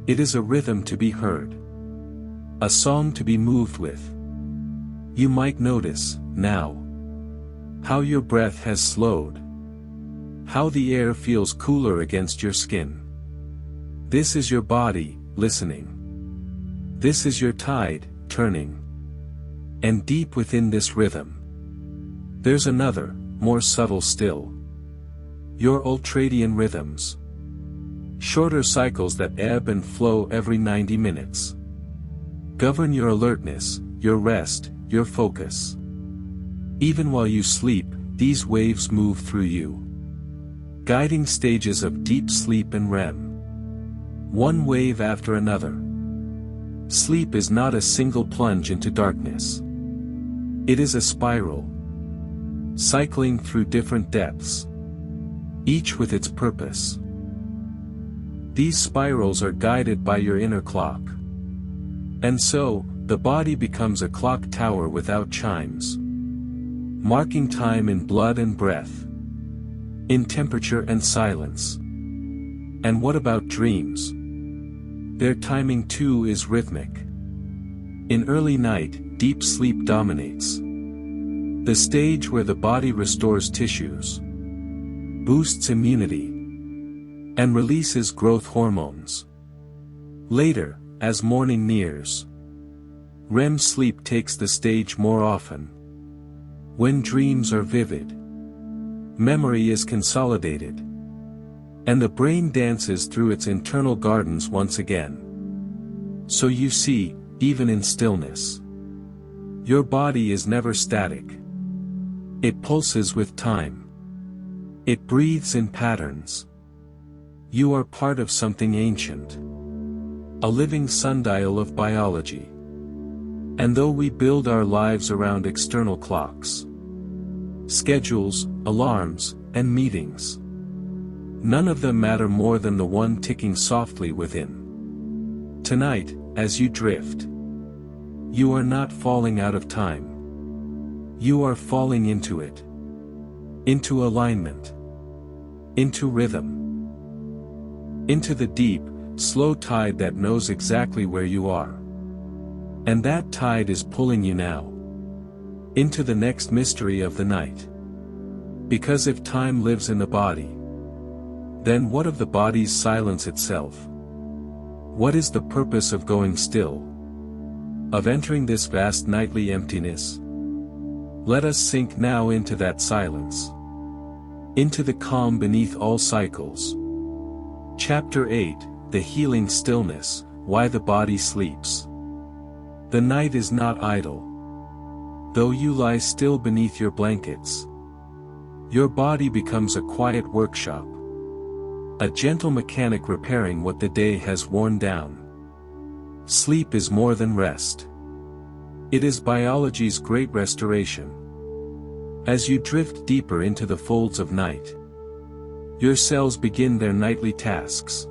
It is a rhythm to be heard. A song to be moved with. You might notice, now, how your breath has slowed. How the air feels cooler against your skin. This is your body, listening. This is your tide, turning. And deep within this rhythm, there's another, more subtle still. Your ultradian rhythms. Shorter cycles that ebb and flow every 90 minutes. Govern your alertness, your rest, your focus. Even while you sleep, these waves move through you. Guiding stages of deep sleep and REM. One wave after another. Sleep is not a single plunge into darkness. It is a spiral. Cycling through different depths. Each with its purpose. These spirals are guided by your inner clock. And so, the body becomes a clock tower without chimes. Marking time in blood and breath. in temperature and silence. And what about dreams? Their timing too is rhythmic. In early night, deep sleep dominates. The stage where the body restores tissues, boosts immunity, and releases growth hormones. Later, as morning nears, REM sleep takes the stage more often. When dreams are vivid, memory is consolidated, and the brain dances through its internal gardens once again. So you see, even in stillness, your body is never static. It pulses with time. It breathes in patterns. You are part of something ancient, a living sundial of biology. And though we build our lives around external clocks, schedules, alarms, and meetings, none of them matter more than the one ticking softly within. Tonight, as you drift, you are not falling out of time. You are falling into it. Into alignment. Into rhythm. Into the deep, slow tide that knows exactly where you are. And that tide is pulling you now into the next mystery of the night. Because if time lives in the body, then what of the body's silence itself? What is the purpose of going still? Of entering this vast nightly emptiness? Let us sink now into that silence. Into the calm beneath all cycles. Chapter 8, The Healing Stillness, Why the Body Sleeps. The night is not idle. Though you lie still beneath your blankets, your body becomes a quiet workshop. A gentle mechanic repairing what the day has worn down. Sleep is more than rest. It is biology's great restoration. As you drift deeper into the folds of night, your cells begin their nightly tasks.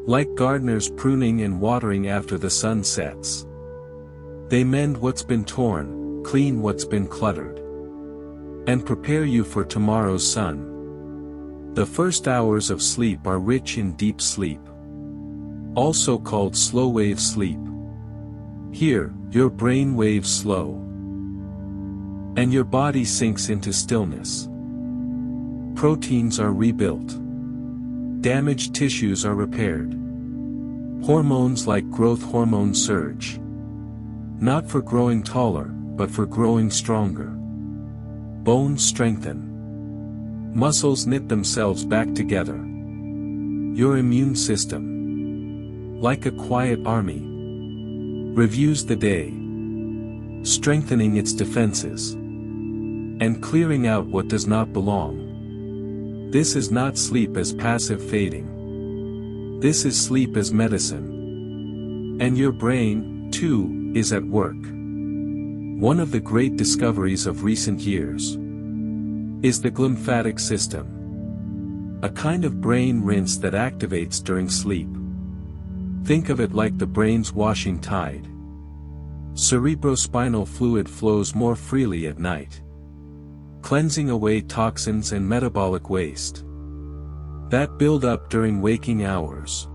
Like gardeners pruning and watering after the sun sets. They mend what's been torn, clean what's been cluttered, and prepare you for tomorrow's sun. The first hours of sleep are rich in deep sleep, also called slow-wave sleep. Here, your brain waves slow, and your body sinks into stillness. Proteins are rebuilt. Damaged tissues are repaired. Hormones like growth hormone surge. Not for growing taller, but for growing stronger. Bones strengthen. Muscles knit themselves back together. Your immune system, like a quiet army, reviews the day, strengthening its defenses, and clearing out what does not belong. This is not sleep as passive fading. This is sleep as medicine. And your brain, too, is at work. One of the great discoveries of recent years is the glymphatic system. A kind of brain rinse that activates during sleep. Think of it like the brain's washing tide. Cerebrospinal fluid flows more freely at night, cleansing away toxins and metabolic waste that build up during waking hours,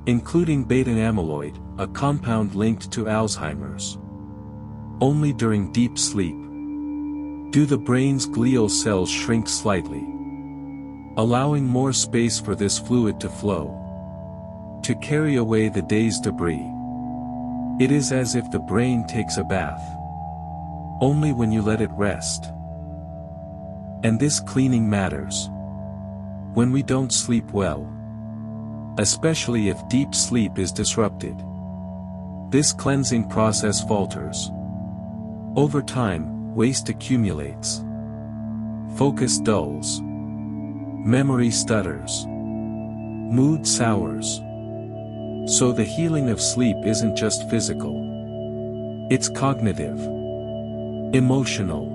including beta-amyloid, a compound linked to Alzheimer's. Only during deep sleep do the brain's glial cells shrink slightly, allowing more space for this fluid to flow, to carry away the day's debris. It is as if the brain takes a bath, only when you let it rest. And this cleaning matters when we don't sleep well, especially if deep sleep is disrupted. This cleansing process falters. Over time, waste accumulates. Focus dulls. Memory stutters. Mood sours. So the healing of sleep isn't just physical. It's cognitive, emotional,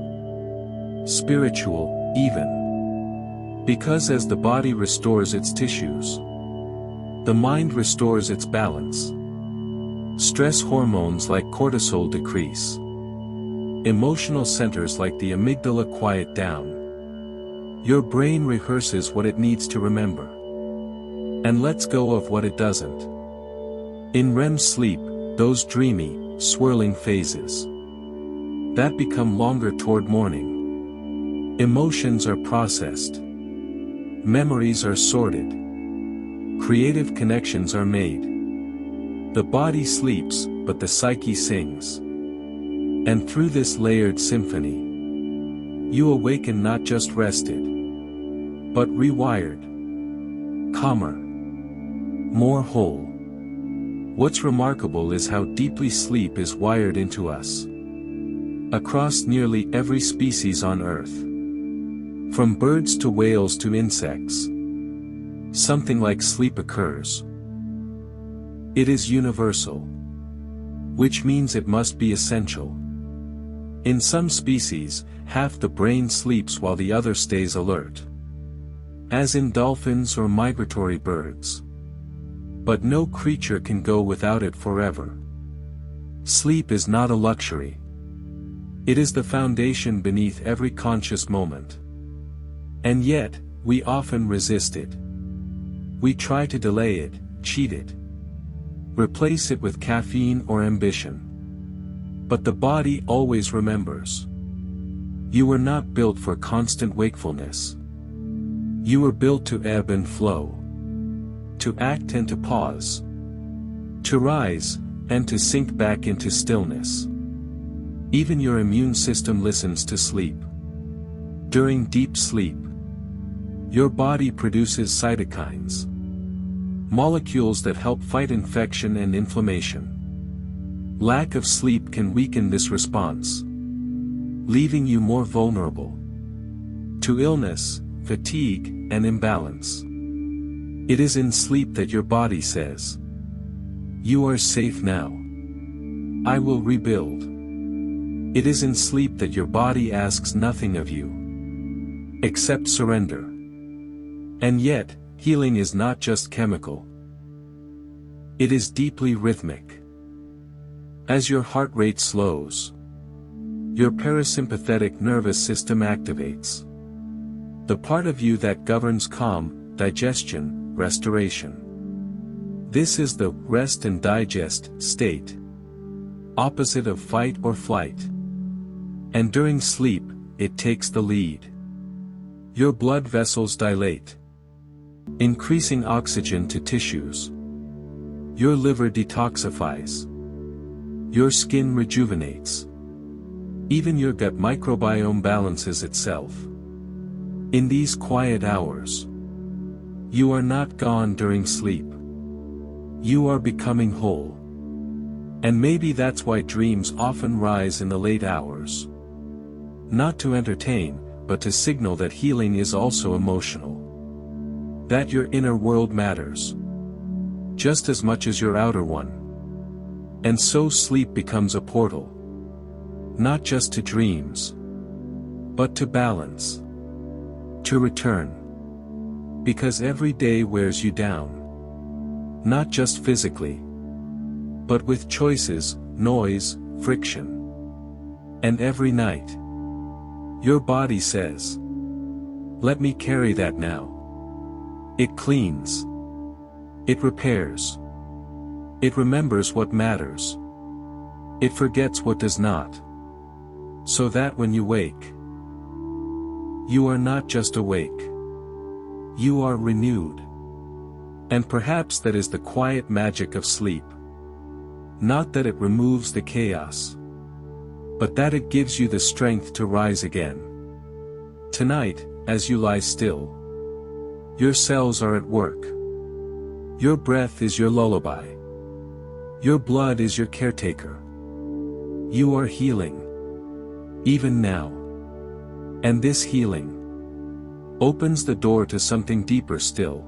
spiritual, even. Because as the body restores its tissues, the mind restores its balance. Stress hormones like cortisol decrease. Emotional centers like the amygdala quiet down. Your brain rehearses what it needs to remember, and lets go of what it doesn't. In REM sleep, those dreamy, swirling phases that become longer toward morning. Emotions are processed. Memories are sorted. Creative connections are made. The body sleeps, but the psyche sings. And through this layered symphony, you awaken not just rested, but rewired, calmer, more whole. What's remarkable is how deeply sleep is wired into us. Across nearly every species on Earth. From birds to whales to insects. Something like sleep occurs. It is universal. Which means it must be essential. In some species, half the brain sleeps while the other stays alert. As in dolphins or migratory birds. But no creature can go without it forever. Sleep is not a luxury. It is the foundation beneath every conscious moment. And yet, we often resist it. We try to delay it, cheat it. Replace it with caffeine or ambition. But the body always remembers. You were not built for constant wakefulness. You were built to ebb and flow. To act and to pause. To rise, and to sink back into stillness. Even your immune system listens to sleep. During deep sleep, your body produces cytokines. Molecules that help fight infection and inflammation. Lack of sleep can weaken this response, leaving you more vulnerable to illness, fatigue, and imbalance. It is in sleep that your body says, "You are safe now. I will rebuild." It is in sleep that your body asks nothing of you except surrender. And yet, healing is not just chemical. It is deeply rhythmic. As your heart rate slows, your parasympathetic nervous system activates. The part of you that governs calm, digestion, restoration. This is the rest and digest state, opposite of fight or flight. And during sleep, it takes the lead. Your blood vessels dilate, increasing oxygen to tissues. Your liver detoxifies. Your skin rejuvenates. Even your gut microbiome balances itself. In these quiet hours, you are not gone during sleep. You are becoming whole. And maybe that's why dreams often rise in the late hours. Not to entertain, but to signal that healing is also emotional. That your inner world matters just as much as your outer one. And so sleep becomes a portal. Not just to dreams, but to balance. To return. Because every day wears you down. Not just physically, but with choices, noise, friction. And every night, your body says, "Let me carry that now." It cleans. It repairs. It remembers what matters. It forgets what does not. So that when you wake, you are not just awake. You are renewed. And perhaps that is the quiet magic of sleep. Not that it removes the chaos, but that it gives you the strength to rise again. Tonight, as you lie still, your cells are at work. Your breath is your lullaby. Your blood is your caretaker. You are healing. Even now. And this healing opens the door to something deeper still.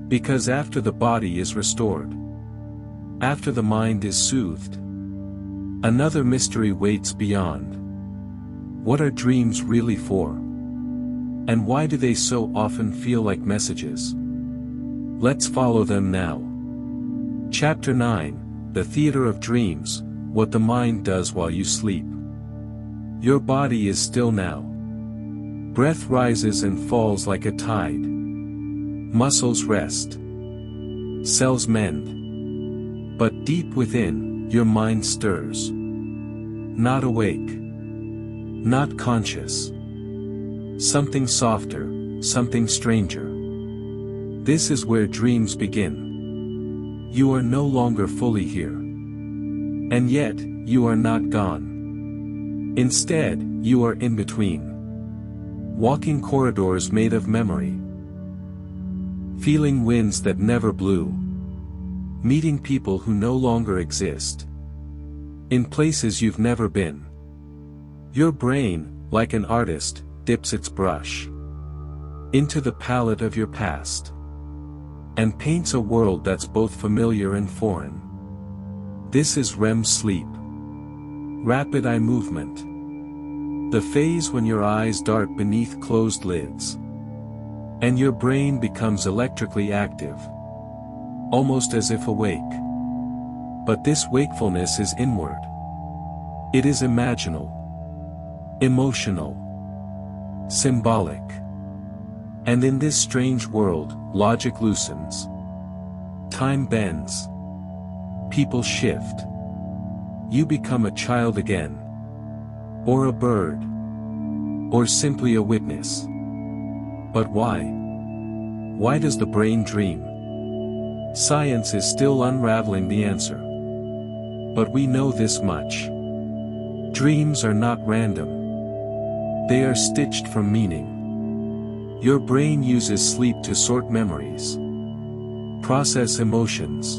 Because after the body is restored, after the mind is soothed, another mystery waits beyond. What are dreams really for? And why do they so often feel like messages? Let's follow them now. Chapter 9, The Theater of Dreams, What the Mind Does While You Sleep. Your body is still now. Breath rises and falls like a tide. Muscles rest. Cells mend. But deep within, your mind stirs. Not awake. Not conscious. Something softer, something stranger. This is where dreams begin. You are no longer fully here. And yet, you are not gone. Instead, you are in between. Walking corridors made of memory. Feeling winds that never blew. Meeting people who no longer exist. In places you've never been. Your brain, like an artist, dips its brush into the palette of your past. And paints a world that's both familiar and foreign. This is REM sleep. Rapid eye movement. The phase when your eyes dart beneath closed lids. And your brain becomes electrically active. Almost as if awake. But this wakefulness is inward. It is imaginal. Emotional. Symbolic. And in this strange world, logic loosens. Time bends. People shift. You become a child again. Or a bird. Or simply a witness. But why? Why does the brain dream? Science is still unraveling the answer. But we know this much. Dreams are not random. They are stitched from meaning. Your brain uses sleep to sort memories, process emotions,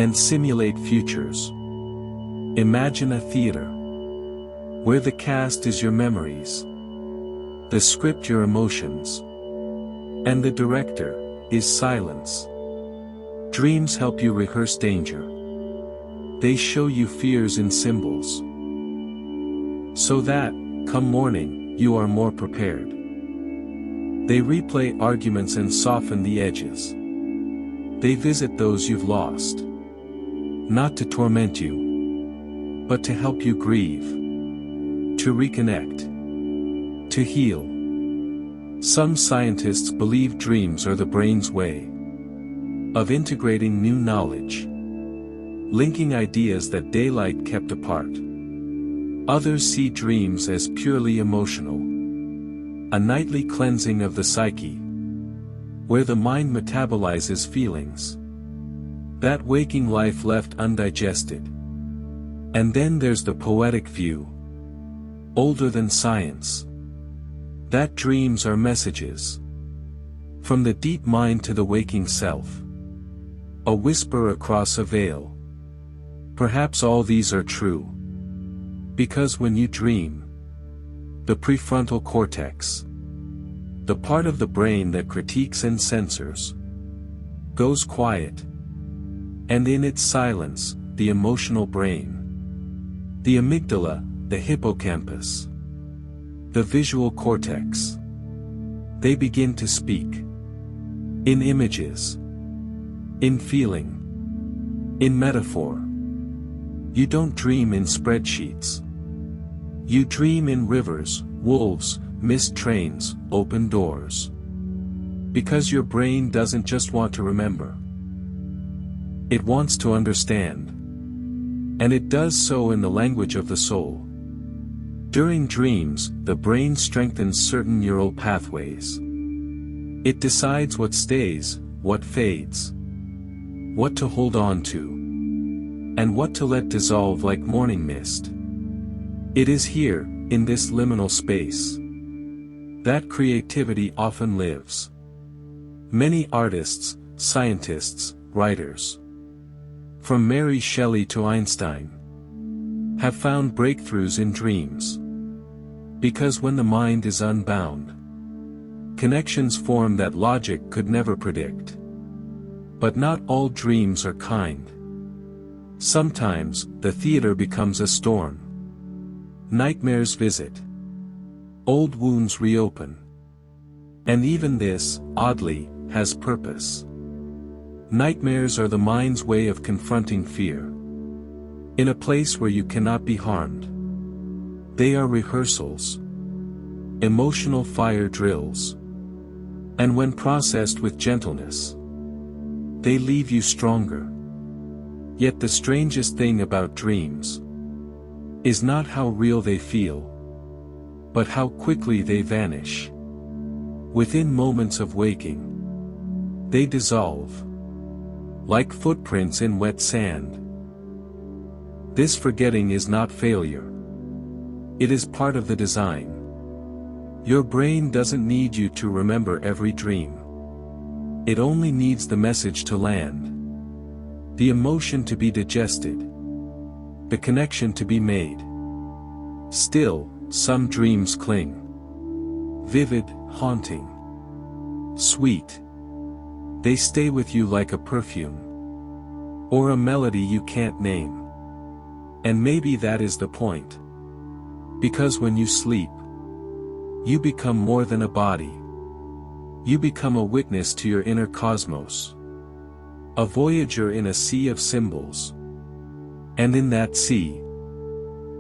and simulate futures. Imagine a theater, where the cast is your memories, the script your emotions, and the director is silence. Dreams help you rehearse danger. They show you fears in symbols. So that, come morning, you are more prepared. They replay arguments and soften the edges. They visit those you've lost. Not to torment you, but to help you grieve. To reconnect. To heal. Some scientists believe dreams are the brain's way of integrating new knowledge. Linking ideas that daylight kept apart. Others see dreams as purely emotional. A nightly cleansing of the psyche, where the mind metabolizes feelings that waking life left undigested. And then there's the poetic view, older than science, that dreams are messages from the deep mind to the waking self, a whisper across a veil. Perhaps all these are true, because when you dream, the prefrontal cortex, the part of the brain that critiques and censors, goes quiet. And in its silence, the emotional brain, the amygdala, the hippocampus, the visual cortex, they begin to speak. In images. In feeling. In metaphor. You don't dream in spreadsheets. You dream in rivers, wolves, missed trains, open doors. Because your brain doesn't just want to remember. It wants to understand. And it does so in the language of the soul. During dreams, the brain strengthens certain neural pathways. It decides what stays, what fades, what to hold on to, and what to let dissolve like morning mist. It is here, in this liminal space, that creativity often lives. Many artists, scientists, writers, from Mary Shelley to Einstein, have found breakthroughs in dreams. Because when the mind is unbound, connections form that logic could never predict. But not all dreams are kind. Sometimes, the theater becomes a storm. Nightmares visit. Old wounds reopen. And even this, oddly, has purpose. Nightmares are the mind's way of confronting fear. In a place where you cannot be harmed. They are rehearsals. emotional fire drills. And when processed with gentleness, they leave you stronger. Yet the strangest thing about dreams is not how real they feel, but how quickly they vanish. Within moments of waking, they dissolve, like footprints in wet sand. This forgetting is not failure. It is part of the design. Your brain doesn't need you to remember every dream. It only needs the message to land, the emotion to be digested, the connection to be made. Still, some dreams cling. Vivid, haunting, sweet. They stay with you like a perfume, or a melody you can't name. And maybe that is the point. Because when you sleep, you become more than a body. You become a witness to your inner cosmos. A voyager in a sea of symbols. And in that sea,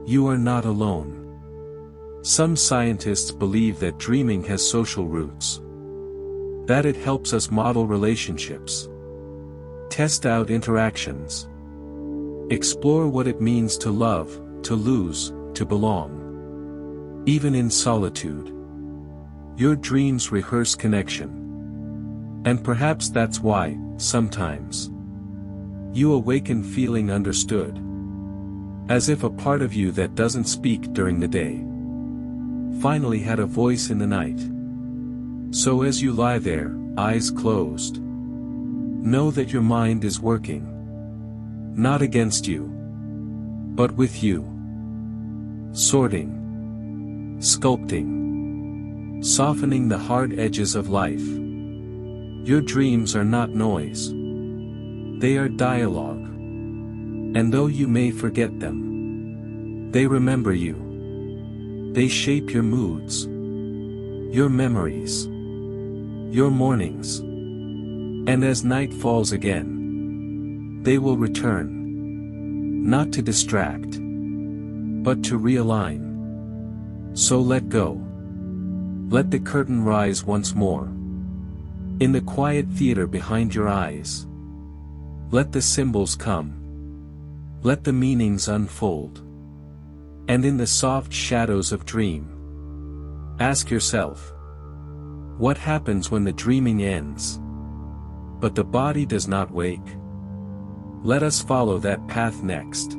you are not alone. Some scientists believe that dreaming has social roots. That it helps us model relationships, test out interactions, explore what it means to love, to lose, to belong. Even in solitude, your dreams rehearse connection. And perhaps that's why, sometimes, you awaken feeling understood. As if a part of you that doesn't speak during the day finally had a voice in the night. So as you lie there, eyes closed, know that your mind is working. Not against you, but with you. Sorting, sculpting, softening the hard edges of life. Your dreams are not noise. They are dialogue. And though you may forget them, they remember you. They shape your moods, your memories, your mornings. And as night falls again, they will return, not to distract, but to realign. So let go. Let the curtain rise once more. In the quiet theater behind your eyes, let the symbols come. Let the meanings unfold. And in the soft shadows of dream, ask yourself, what happens when the dreaming ends, but the body does not wake? Let us follow that path next.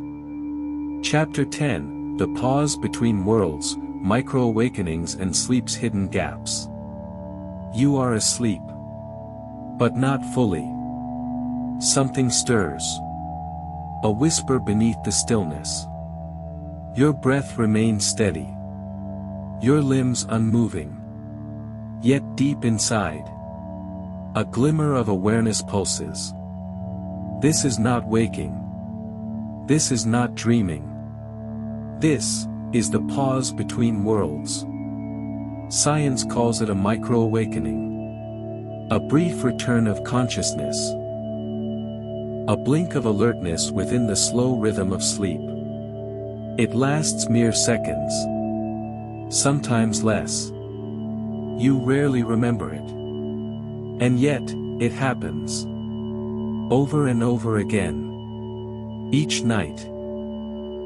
Chapter 10, The Pause Between Worlds, Micro-Awakenings and Sleep's Hidden Gaps. You are asleep, but not fully. Something stirs. A whisper beneath the stillness. Your breath remains steady. Your limbs unmoving. Yet deep inside, a glimmer of awareness pulses. This is not waking. This is not dreaming. This is the pause between worlds. Science calls it a micro-awakening. A brief return of consciousness. A blink of alertness within the slow rhythm of sleep. It lasts mere seconds. Sometimes less. You rarely remember it. And yet, it happens. Over and over again. Each night.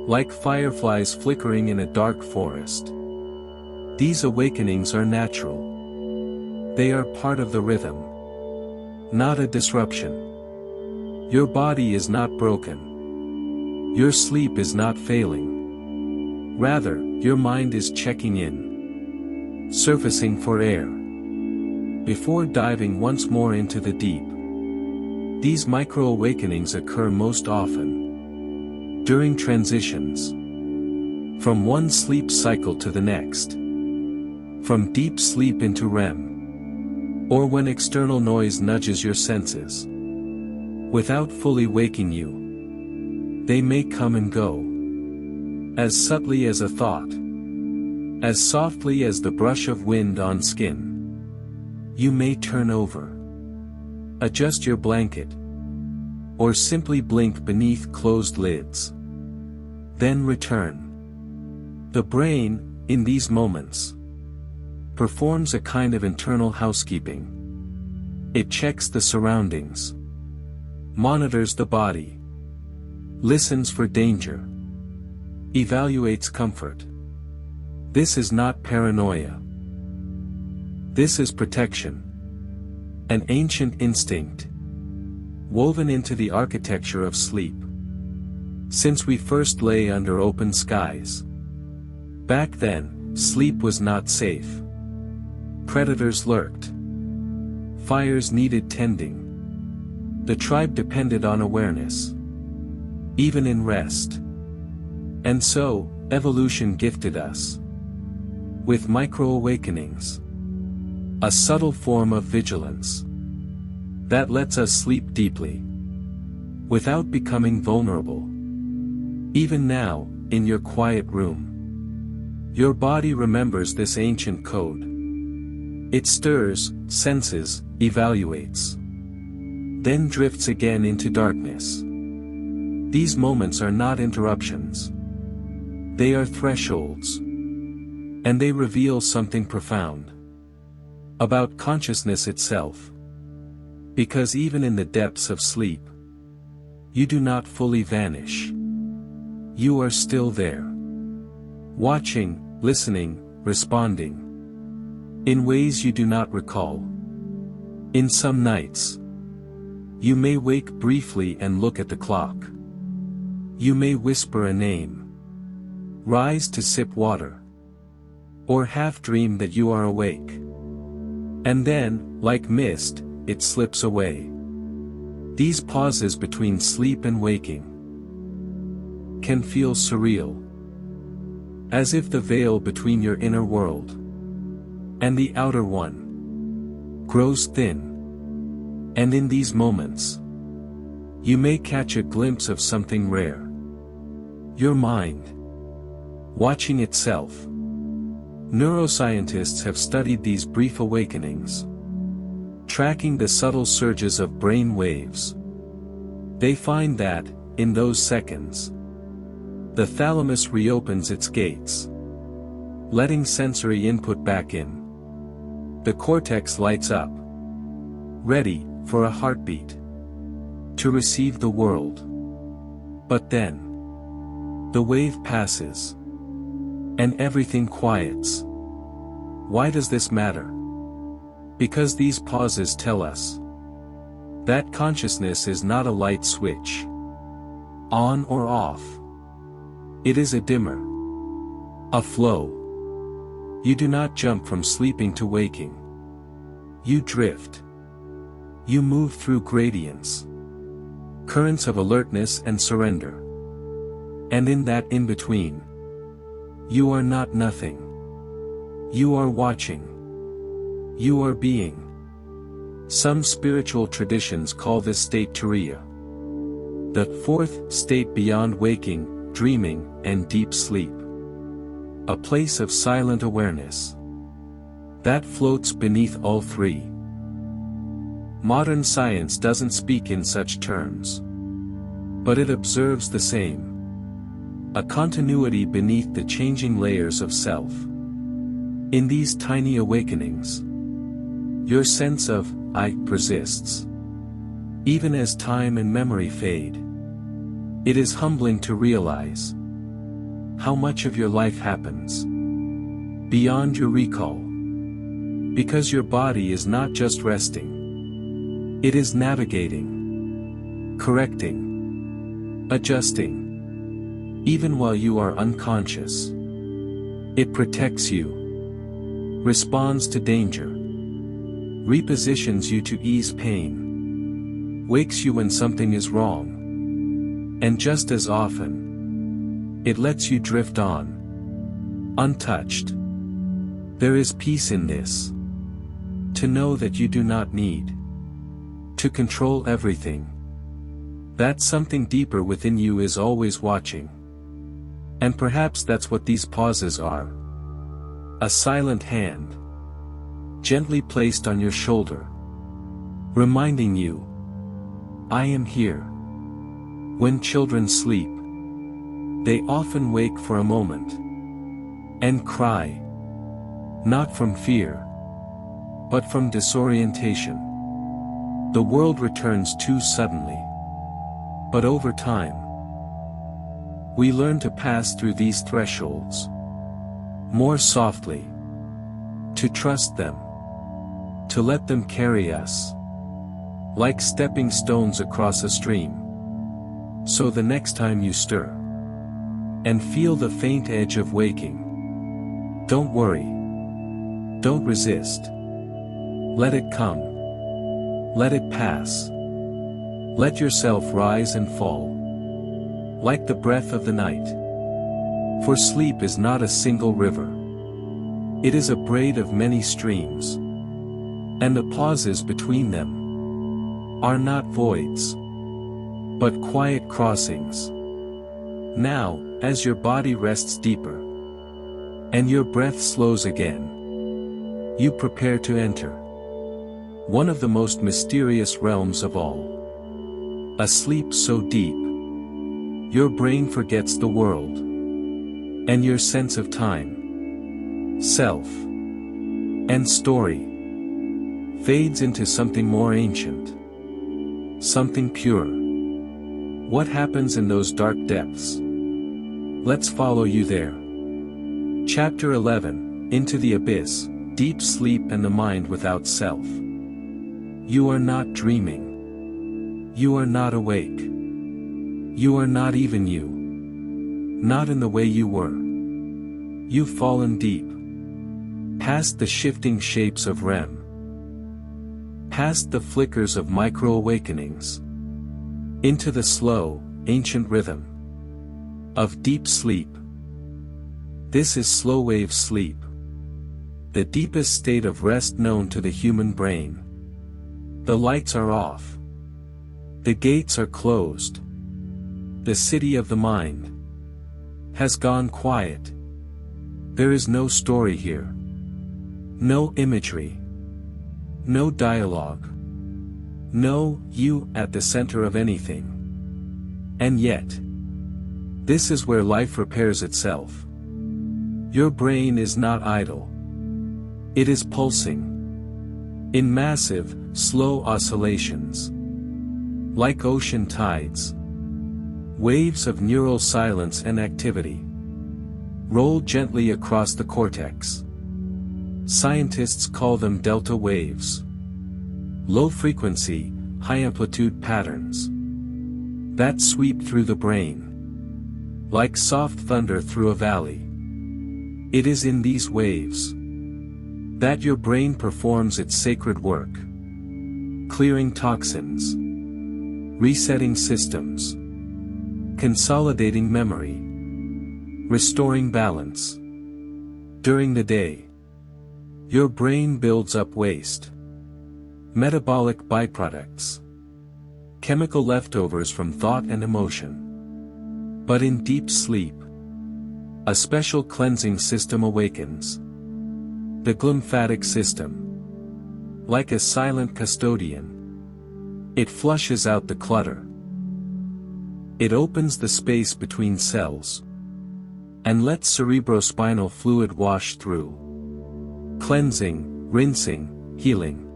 Like fireflies flickering in a dark forest. These awakenings are natural. They are part of the rhythm. Not a disruption. Your body is not broken. Your sleep is not failing. Rather, your mind is checking in. Surfacing for air. Before diving once more into the deep. These micro-awakenings occur most often during transitions. From one sleep cycle to the next. From deep sleep into REM. Or when external noise nudges your senses. Without fully waking you. They may come and go. As subtly as a thought. As softly as the brush of wind on skin. You may turn over. Adjust your blanket. Or simply blink beneath closed lids. Then return. The brain, in these moments, performs a kind of internal housekeeping. It checks the surroundings, monitors the body, listens for danger, evaluates comfort. This is not paranoia. This is protection. An ancient instinct, woven into the architecture of sleep. Since we first lay under open skies. Back then, sleep was not safe. Predators lurked. Fires needed tending. The tribe depended on awareness, even in rest. And so, evolution gifted us with micro-awakenings, a subtle form of vigilance that lets us sleep deeply, without becoming vulnerable. Even now, in your quiet room, your body remembers this ancient code. It stirs, senses, evaluates, then drifts again into darkness. These moments are not interruptions. They are thresholds. And they reveal something profound about consciousness itself. Because even in the depths of sleep, you do not fully vanish. You are still there. Watching, listening, responding. In ways you do not recall. In some nights, you may wake briefly and look at the clock. You may whisper a name, rise to sip water, or half dream that you are awake. And then, like mist, it slips away. These pauses between sleep and waking can feel surreal. As if the veil between your inner world and the outer one grows thin. And in these moments, you may catch a glimpse of something rare. Your mind watching itself. Neuroscientists have studied these brief awakenings, tracking the subtle surges of brain waves. They find that, in those seconds, the thalamus reopens its gates, letting sensory input back in. The cortex lights up, ready for a heartbeat, to receive the world. But then, the wave passes, and everything quiets. Why does this matter? Because these pauses tell us that consciousness is not a light switch, on or off. It is a dimmer, a flow. You do not jump from sleeping to waking. You drift. You move through gradients, currents of alertness and surrender. And in that in-between, you are not nothing. You are watching. You are being. Some spiritual traditions call this state Turiya, the fourth state beyond waking, dreaming, and deep sleep. A place of silent awareness that floats beneath all three. Modern science doesn't speak in such terms, but it observes the same. A continuity beneath the changing layers of self. In these tiny awakenings, your sense of I persists. Even as time and memory fade. It is humbling to realize how much of your life happens beyond your recall. Because your body is not just resting. It is navigating, correcting, adjusting. Even while you are unconscious. It protects you, responds to danger, repositions you to ease pain, wakes you when something is wrong, and just as often, it lets you drift on, untouched. There is peace in this. To know that you do not need to control everything. That something deeper within you is always watching. And perhaps that's what these pauses are. A silent hand, gently placed on your shoulder, reminding you, I am here. When children sleep, they often wake for a moment and cry. Not from fear, but from disorientation. The world returns too suddenly. But over time, we learn to pass through these thresholds more softly, to trust them, to let them carry us, like stepping stones across a stream. So the next time you stir and feel the faint edge of waking, don't worry, don't resist. Let it come. Let it pass. Let yourself rise and fall, like the breath of the night. For sleep is not a single river. It is a braid of many streams. And the pauses between them are not voids, but quiet crossings. Now, as your body rests deeper, and your breath slows again, you prepare to enter one of the most mysterious realms of all. A sleep so deep, your brain forgets the world, and your sense of time, self, and story fades into something more ancient, something pure. What happens in those dark depths? Let's follow you there. Chapter 11, Into the Abyss, Deep Sleep and the Mind Without Self. You are not dreaming. You are not awake. You are not even you. Not in the way you were. You've fallen deep. Past the shifting shapes of REM. Past the flickers of micro-awakenings. Into the slow, ancient rhythm of deep sleep. This is slow-wave sleep, the deepest state of rest known to the human brain. The lights are off. The gates are closed. The city of the mind has gone quiet. There is no story here. No imagery. No dialogue. No you at the center of anything. And yet, this is where life repairs itself. Your brain is not idle. It is pulsing in massive, slow oscillations, like ocean tides. Waves of neural silence and activity roll gently across the cortex. Scientists call them delta waves. Low-frequency, high-amplitude patterns that sweep through the brain like soft thunder through a valley. It is in these waves that your brain performs its sacred work, clearing toxins, resetting systems, consolidating memory, restoring balance. During the day, your brain builds up waste, metabolic byproducts, chemical leftovers from thought and emotion. But in deep sleep, a special cleansing system awakens. The glymphatic system. Like a silent custodian, it flushes out the clutter. It opens the space between cells and lets cerebrospinal fluid wash through. Cleansing, rinsing, healing.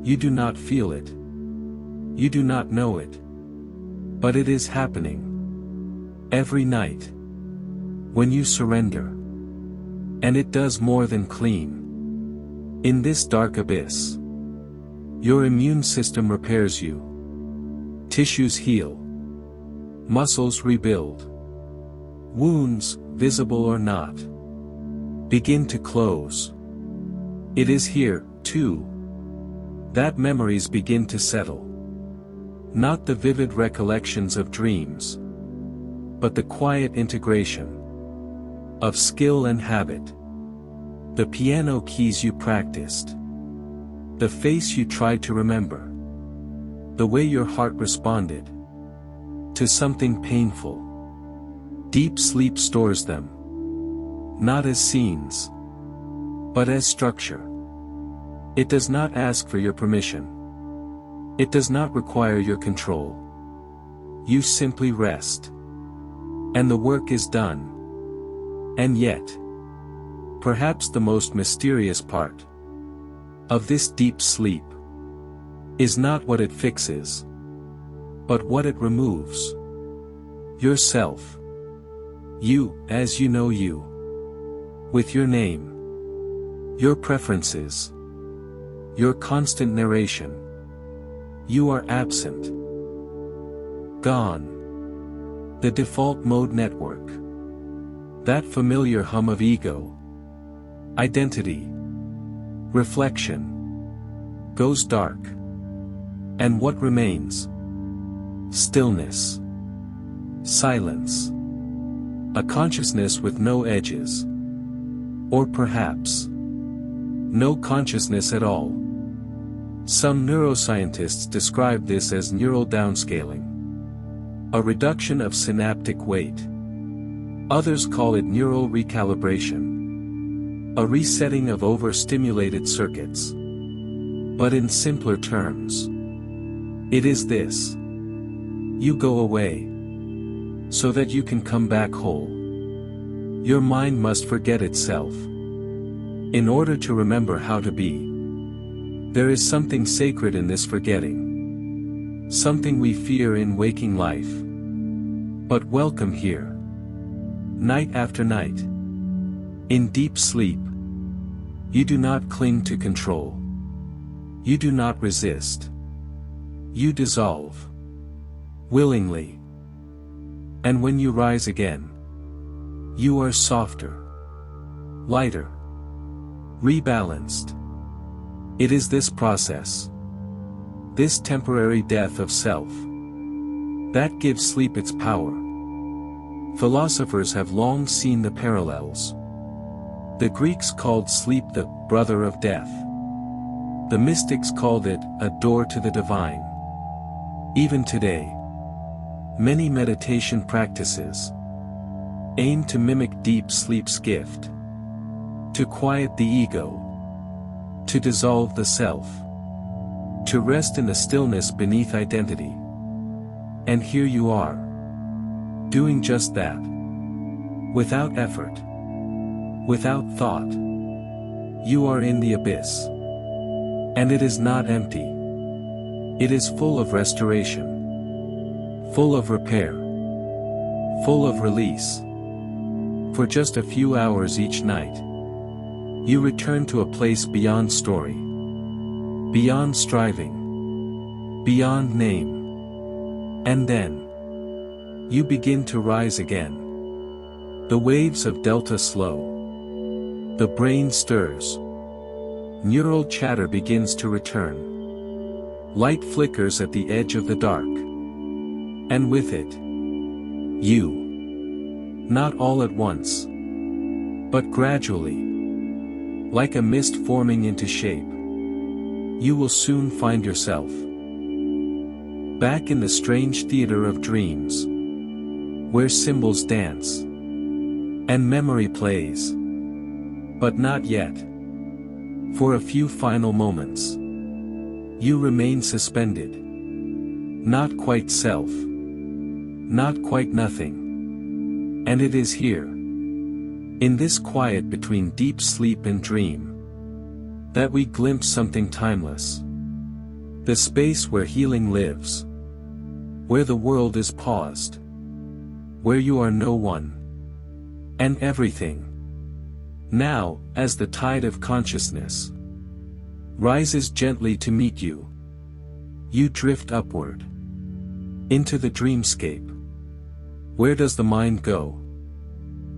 You do not feel it. You do not know it. But it is happening. Every night. When you surrender. And it does more than clean. In this dark abyss, your immune system repairs you. Tissues heal. Muscles rebuild. Wounds, visible or not, begin to close. It is here, too, that memories begin to settle. Not the vivid recollections of dreams, but the quiet integration of skill and habit. The piano keys you practiced. The face you tried to remember. The way your heart responded to something painful. Deep sleep stores them. Not as scenes, but as structure. It does not ask for your permission. It does not require your control. You simply rest. And the work is done. And yet, Perhaps the most mysterious part of this deep sleep is not what it fixes, but what it removes. Yourself. You, as you know you. With your name. Your preferences. Your constant narration. You are absent. Gone. The default mode network. That familiar hum of ego. Identity. Reflection. Goes dark. And what remains? Stillness. Silence. A consciousness with no edges. Or perhaps no consciousness at all. Some neuroscientists describe this as neural downscaling. A reduction of synaptic weight. Others call it neural recalibration. A resetting of overstimulated circuits. But in simpler terms, it is this. You go away, so that you can come back whole. Your mind must forget itself, in order to remember how to be. There is something sacred in this forgetting. Something we fear in waking life. But welcome here. Night after night. In deep sleep. You do not cling to control. You do not resist. You dissolve. Willingly. And when you rise again, you are softer. Lighter. Rebalanced. It is this process. This temporary death of self. That gives sleep its power. Philosophers have long seen the parallels. The Greeks called sleep the brother of death. The mystics called it a door to the divine. Even today, many meditation practices aim to mimic deep sleep's gift. To quiet the ego. To dissolve the self. To rest in the stillness beneath identity. And here you are. Doing just that. Without effort. Without thought. You are in the abyss. And it is not empty. It is full of restoration. Full of repair. Full of release. For just a few hours each night, you return to a place beyond story. Beyond striving. Beyond name. And then, you begin to rise again. The waves of delta slow. The brain stirs. Neural chatter begins to return. Light flickers at the edge of the dark. And with it, you. Not all at once, but gradually. Like a mist forming into shape. You will soon find yourself back in the strange theater of dreams, where symbols dance and memory plays. But not yet. For a few final moments, you remain suspended. Not quite self. Not quite nothing. And it is here, in this quiet between deep sleep and dream, that we glimpse something timeless. The space where healing lives. Where the world is paused. Where you are no one. And everything. Now, as the tide of consciousness rises gently to meet you, you drift upward. Into the dreamscape. Where does the mind go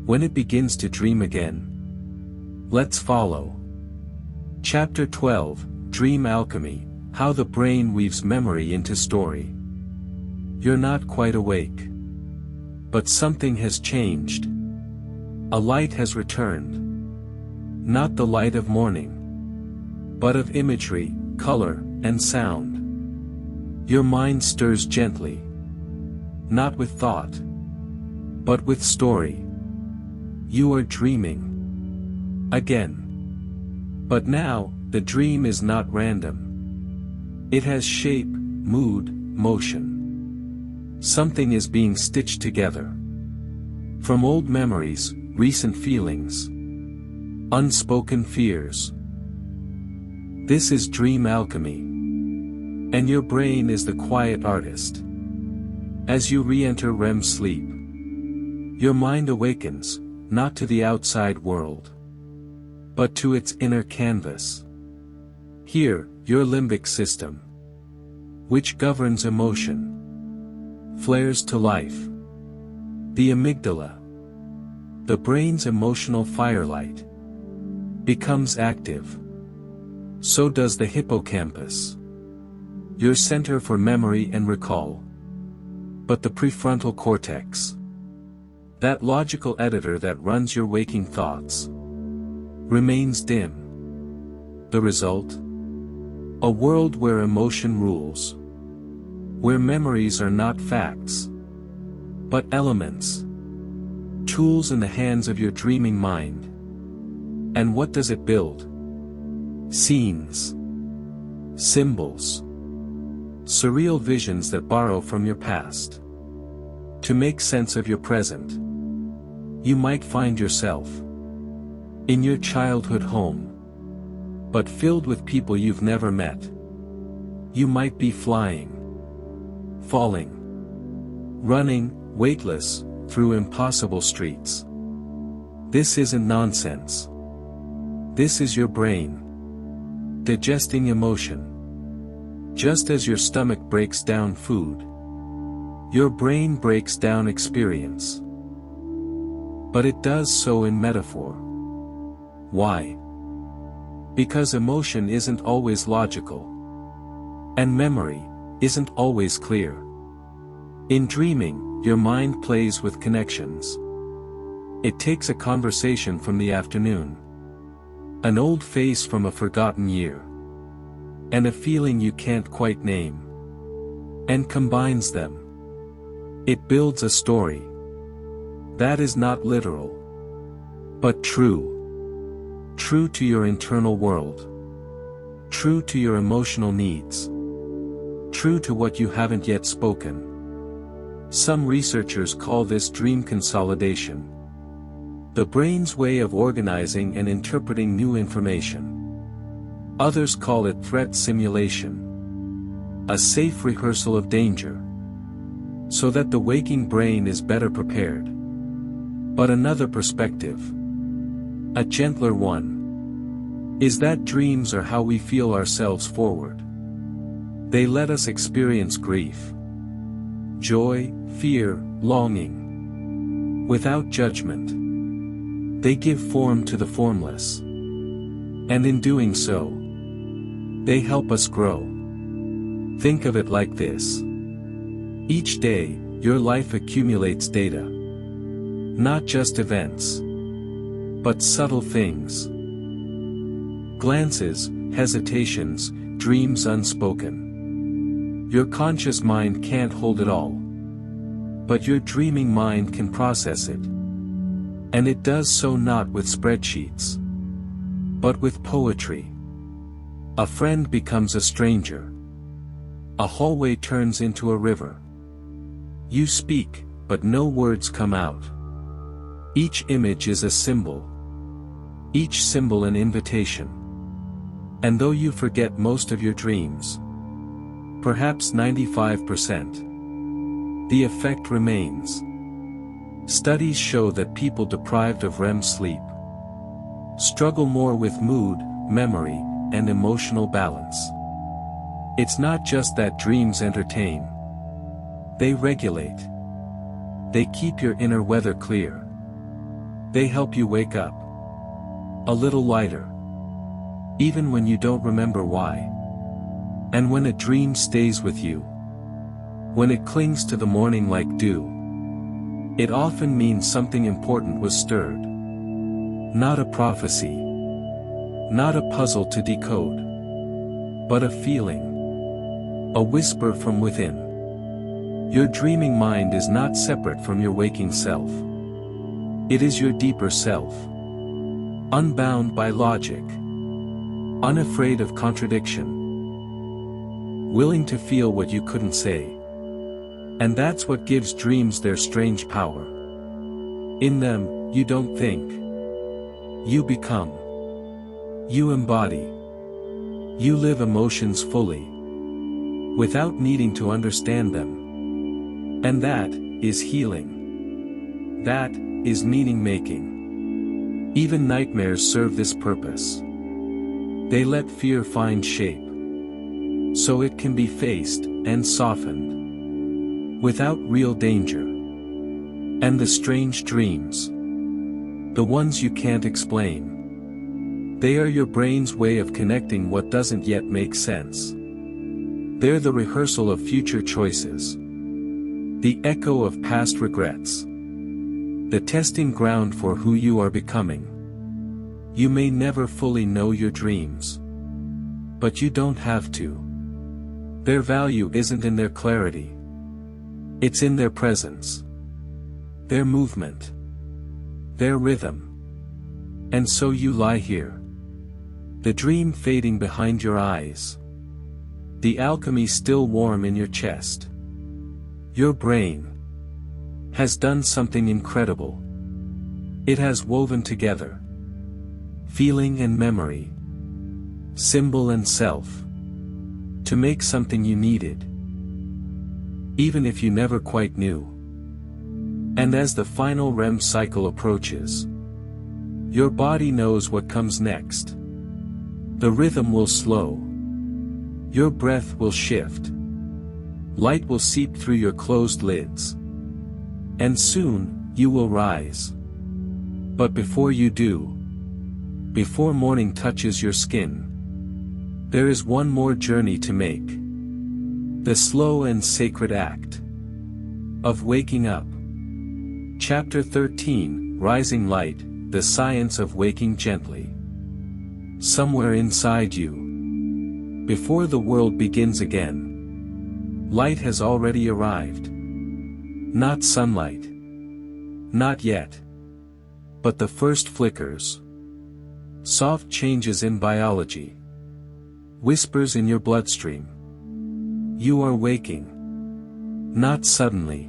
when it begins to dream again? Let's follow. Chapter 12, Dream Alchemy, How the Brain Weaves Memory into Story. You're not quite awake. But something has changed. A light has returned. Not the light of morning, but of imagery, color, and sound. Your mind stirs gently. Not with thought, but with story. You are dreaming. Again. But now, the dream is not random. It has shape, mood, motion. Something is being stitched together. From old memories, recent feelings. Unspoken fears. This is dream alchemy. And your brain is the quiet artist. As you re-enter REM sleep, your mind awakens, not to the outside world, but to its inner canvas. Here, your limbic system, which governs emotion, flares to life. The amygdala, the brain's emotional firelight, becomes active. So does the hippocampus, your center for memory and recall. But the prefrontal cortex, that logical editor that runs your waking thoughts, remains dim. The result? A world where emotion rules. Where memories are not facts, but elements. Tools in the hands of your dreaming mind. And what does it build? Scenes. Symbols. Surreal visions that borrow from your past. To make sense of your present. You might find yourself in your childhood home, but filled with people you've never met. You might be flying, falling, running, weightless, through impossible streets. This isn't nonsense. This is your brain, digesting emotion. Just as your stomach breaks down food, your brain breaks down experience. But it does so in metaphor. Why? Because emotion isn't always logical. And memory isn't always clear. In dreaming, your mind plays with connections. It takes a conversation from the afternoon, an old face from a forgotten year, and a feeling you can't quite name, and combines them. It builds a story that is not literal, but true. True to your internal world. True to your emotional needs. True to what you haven't yet spoken. Some researchers call this dream consolidation, the brain's way of organizing and interpreting new information. Others call it threat simulation, a safe rehearsal of danger, so that the waking brain is better prepared. But another perspective, a gentler one, is that dreams are how we feel ourselves forward. They let us experience grief, joy, fear, longing, without judgment. They give form to the formless. And in doing so, they help us grow. Think of it like this. Each day, your life accumulates data. Not just events, but subtle things. Glances, hesitations, dreams unspoken. Your conscious mind can't hold it all. But your dreaming mind can process it. And it does so not with spreadsheets, but with poetry. A friend becomes a stranger. A hallway turns into a river. You speak, but no words come out. Each image is a symbol. Each symbol an invitation. And though you forget most of your dreams, perhaps 95%, the effect remains. Studies show that people deprived of REM sleep struggle more with mood, memory, and emotional balance. It's not just that dreams entertain. They regulate. They keep your inner weather clear. They help you wake up a little lighter, even when you don't remember why. And when a dream stays with you, when it clings to the morning like dew, it often means something important was stirred. Not a prophecy, not a puzzle to decode, but a feeling, a whisper from within. Your dreaming mind is not separate from your waking self. It is your deeper self, unbound by logic, unafraid of contradiction, willing to feel what you couldn't say. And that's what gives dreams their strange power. In them, you don't think. You become. You embody. You live emotions fully, without needing to understand them. And that is healing. That is meaning-making. Even nightmares serve this purpose. They let fear find shape, so it can be faced and softened, without real danger. And the strange dreams, the ones you can't explain, they are your brain's way of connecting what doesn't yet make sense. They're the rehearsal of future choices, the echo of past regrets, the testing ground for who you are becoming. You may never fully know your dreams, but you don't have to. Their value isn't in their clarity. It's in their presence, their movement, their rhythm. And so you lie here, the dream fading behind your eyes, the alchemy still warm in your chest. Your brain has done something incredible. It has woven together feeling and memory, symbol and self, to make something you needed, even if you never quite knew. And as the final REM cycle approaches, your body knows what comes next. The rhythm will slow. Your breath will shift. Light will seep through your closed lids. And soon, you will rise. But before you do, before morning touches your skin, there is one more journey to make. The slow and sacred act of waking up. Chapter 13, Rising Light, the Science of Waking Gently. Somewhere inside you, before the world begins again, light has already arrived. Not sunlight. Not yet. But the first flickers. Soft changes in biology. Whispers in your bloodstream. You are waking. Not suddenly.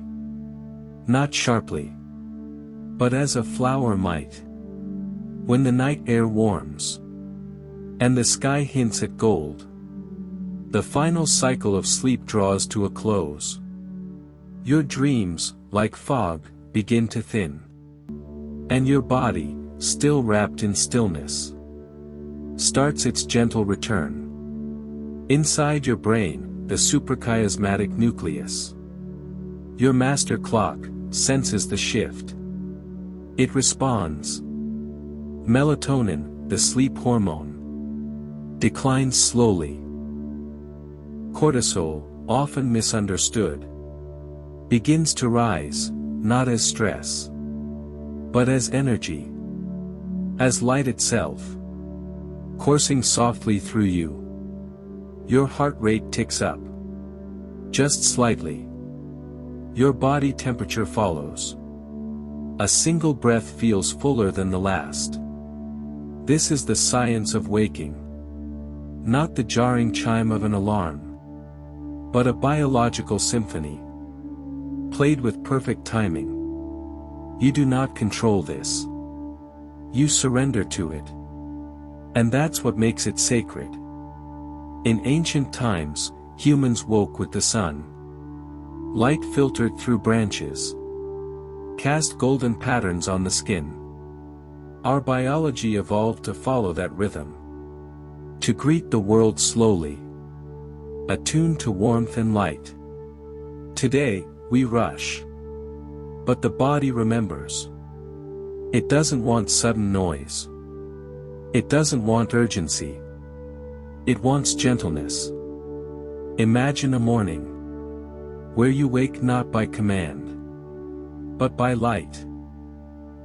Not sharply. But as a flower might. When the night air warms, and the sky hints at gold, the final cycle of sleep draws to a close. Your dreams, like fog, begin to thin. And your body, still wrapped in stillness, starts its gentle return. Inside your brain, the suprachiasmatic nucleus, your master clock, senses the shift. It responds. Melatonin, the sleep hormone, declines slowly. Cortisol, often misunderstood, begins to rise, not as stress, but as energy, as light itself, coursing softly through you. Your heart rate ticks up, just slightly. Your body temperature follows. A single breath feels fuller than the last. This is the science of waking. Not the jarring chime of an alarm, but a biological symphony, played with perfect timing. You do not control this. You surrender to it. And that's what makes it sacred. In ancient times, humans woke with the sun. Light filtered through branches, cast golden patterns on the skin. Our biology evolved to follow that rhythm, to greet the world slowly, attuned to warmth and light. Today, we rush. But the body remembers. It doesn't want sudden noise. It doesn't want urgency. It wants gentleness. Imagine a morning where you wake not by command, but by light.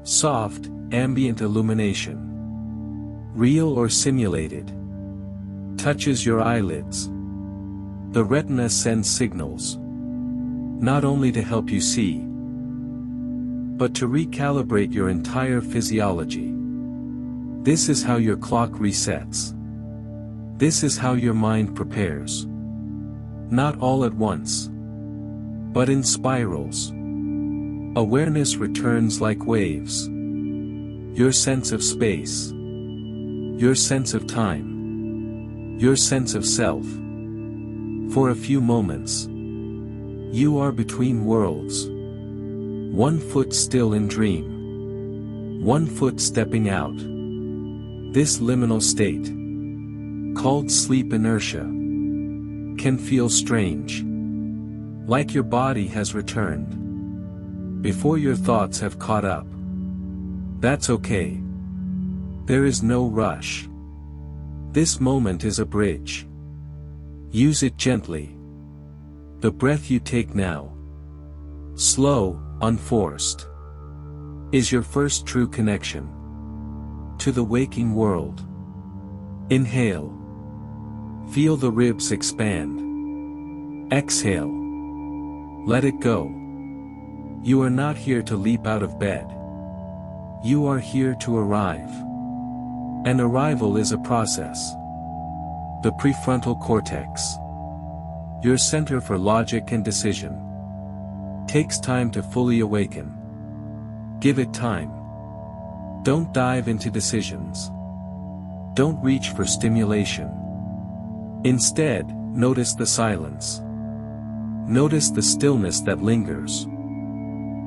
Soft, ambient illumination, real or simulated, touches your eyelids. The retina sends signals, not only to help you see, but to recalibrate your entire physiology. This is how your clock resets. This is how your mind prepares. Not all at once, but in spirals. Awareness returns like waves. Your sense of space, your sense of time, your sense of self. For a few moments, you are between worlds. One foot still in dream, one foot stepping out. This liminal state, called sleep inertia, can feel strange, like your body has returned, before your thoughts have caught up. That's okay. There is no rush. This moment is a bridge. Use it gently. The breath you take now, slow, unforced, is your first true connection to the waking world. Inhale. Feel the ribs expand. Exhale. Let it go. You are not here to leap out of bed. You are here to arrive. An arrival is a process. The prefrontal cortex, your center for logic and decision, takes time to fully awaken. Give it time. Don't dive into decisions. Don't reach for stimulation. Instead, notice the silence. Notice the stillness that lingers.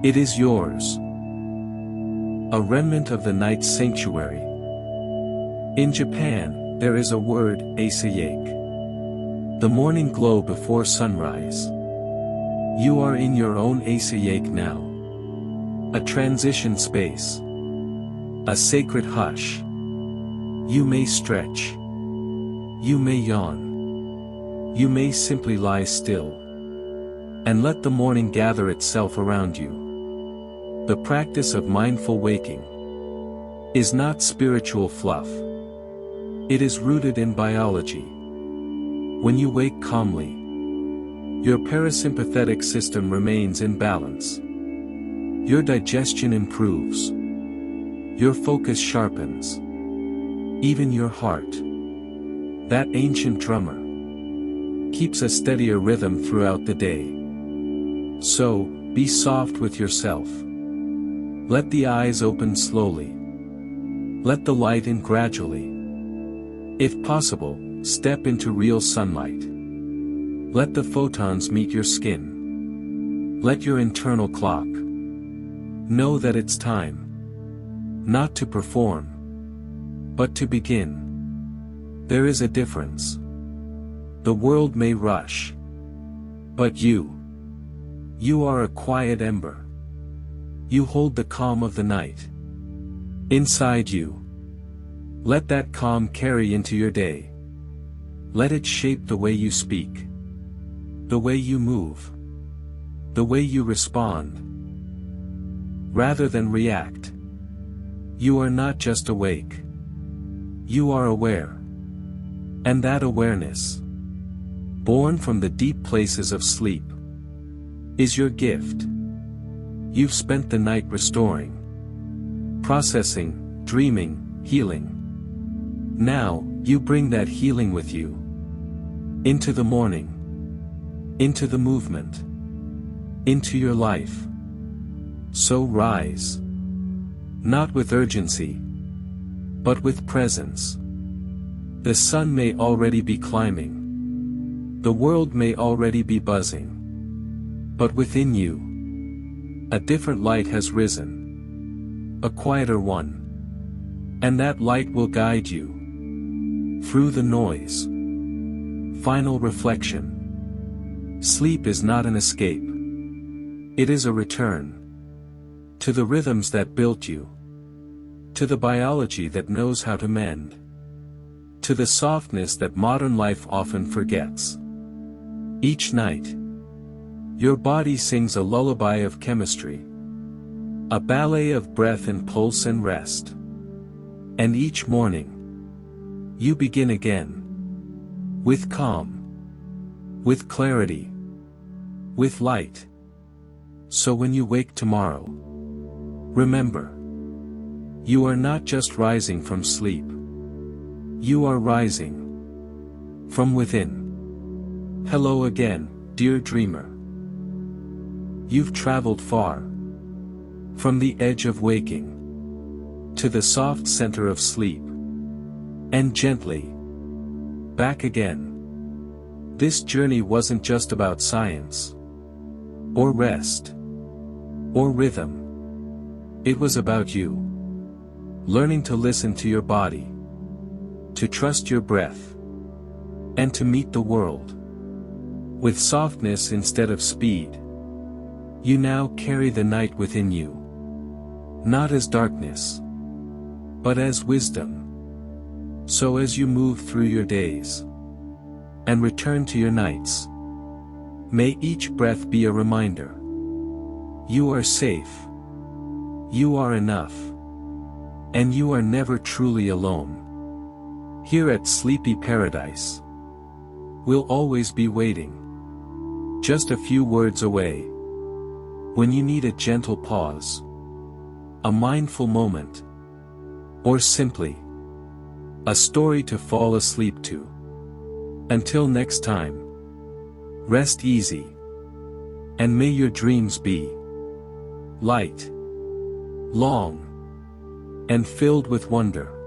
It is yours. A remnant of the night's sanctuary. In Japan, there is a word, asayake. The morning glow before sunrise. You are in your own asayake now. A transition space. A sacred hush. You may stretch. You may yawn. You may simply lie still. And let the morning gather itself around you. The practice of mindful waking is not spiritual fluff. It is rooted in biology. When you wake calmly, your parasympathetic system remains in balance. Your digestion improves. Your focus sharpens. Even your heart, that ancient drummer, keeps a steadier rhythm throughout the day. So, be soft with yourself. Let the eyes open slowly. Let the light in gradually. If possible, step into real sunlight. Let the photons meet your skin. Let your internal clock know that it's time. Not to perform, but to begin. There is a difference. The world may rush. But you are a quiet ember. You hold the calm of the night inside you. Let that calm carry into your day. Let it shape the way you speak, the way you move, the way you respond. Rather than react. You are not just awake. You are aware. And that awareness, born from the deep places of sleep, is your gift. You've spent the night restoring, processing, dreaming, healing. Now, you bring that healing with you into the morning, into the movement, into your life. So rise. Not with urgency, but with presence. The sun may already be climbing. The world may already be buzzing. But within you, a different light has risen. A quieter one. And that light will guide you through the noise. Final reflection. Sleep is not an escape. It is a return to the rhythms that built you, to the biology that knows how to mend, to the softness that modern life often forgets. Each night, your body sings a lullaby of chemistry, a ballet of breath and pulse and rest. And each morning, you begin again, with calm, with clarity, with light. So when you wake tomorrow, remember, you are not just rising from sleep. You are rising from within. Hello again, dear dreamer. You've traveled far, from the edge of waking to the soft center of sleep. And gently back again. This journey wasn't just about science, or rest, or rhythm. It was about you. Learning to listen to your body, to trust your breath, and to meet the world with softness instead of speed. You now carry the night within you, not as darkness, but as wisdom. So as you move through your days and return to your nights, may each breath be a reminder. You are safe. You are enough. And you are never truly alone. Here at Sleepy Paradise, we'll always be waiting, just a few words away. When you need a gentle pause, a mindful moment, or simply a story to fall asleep to. Until next time, rest easy, and may your dreams be light, long, and filled with wonder.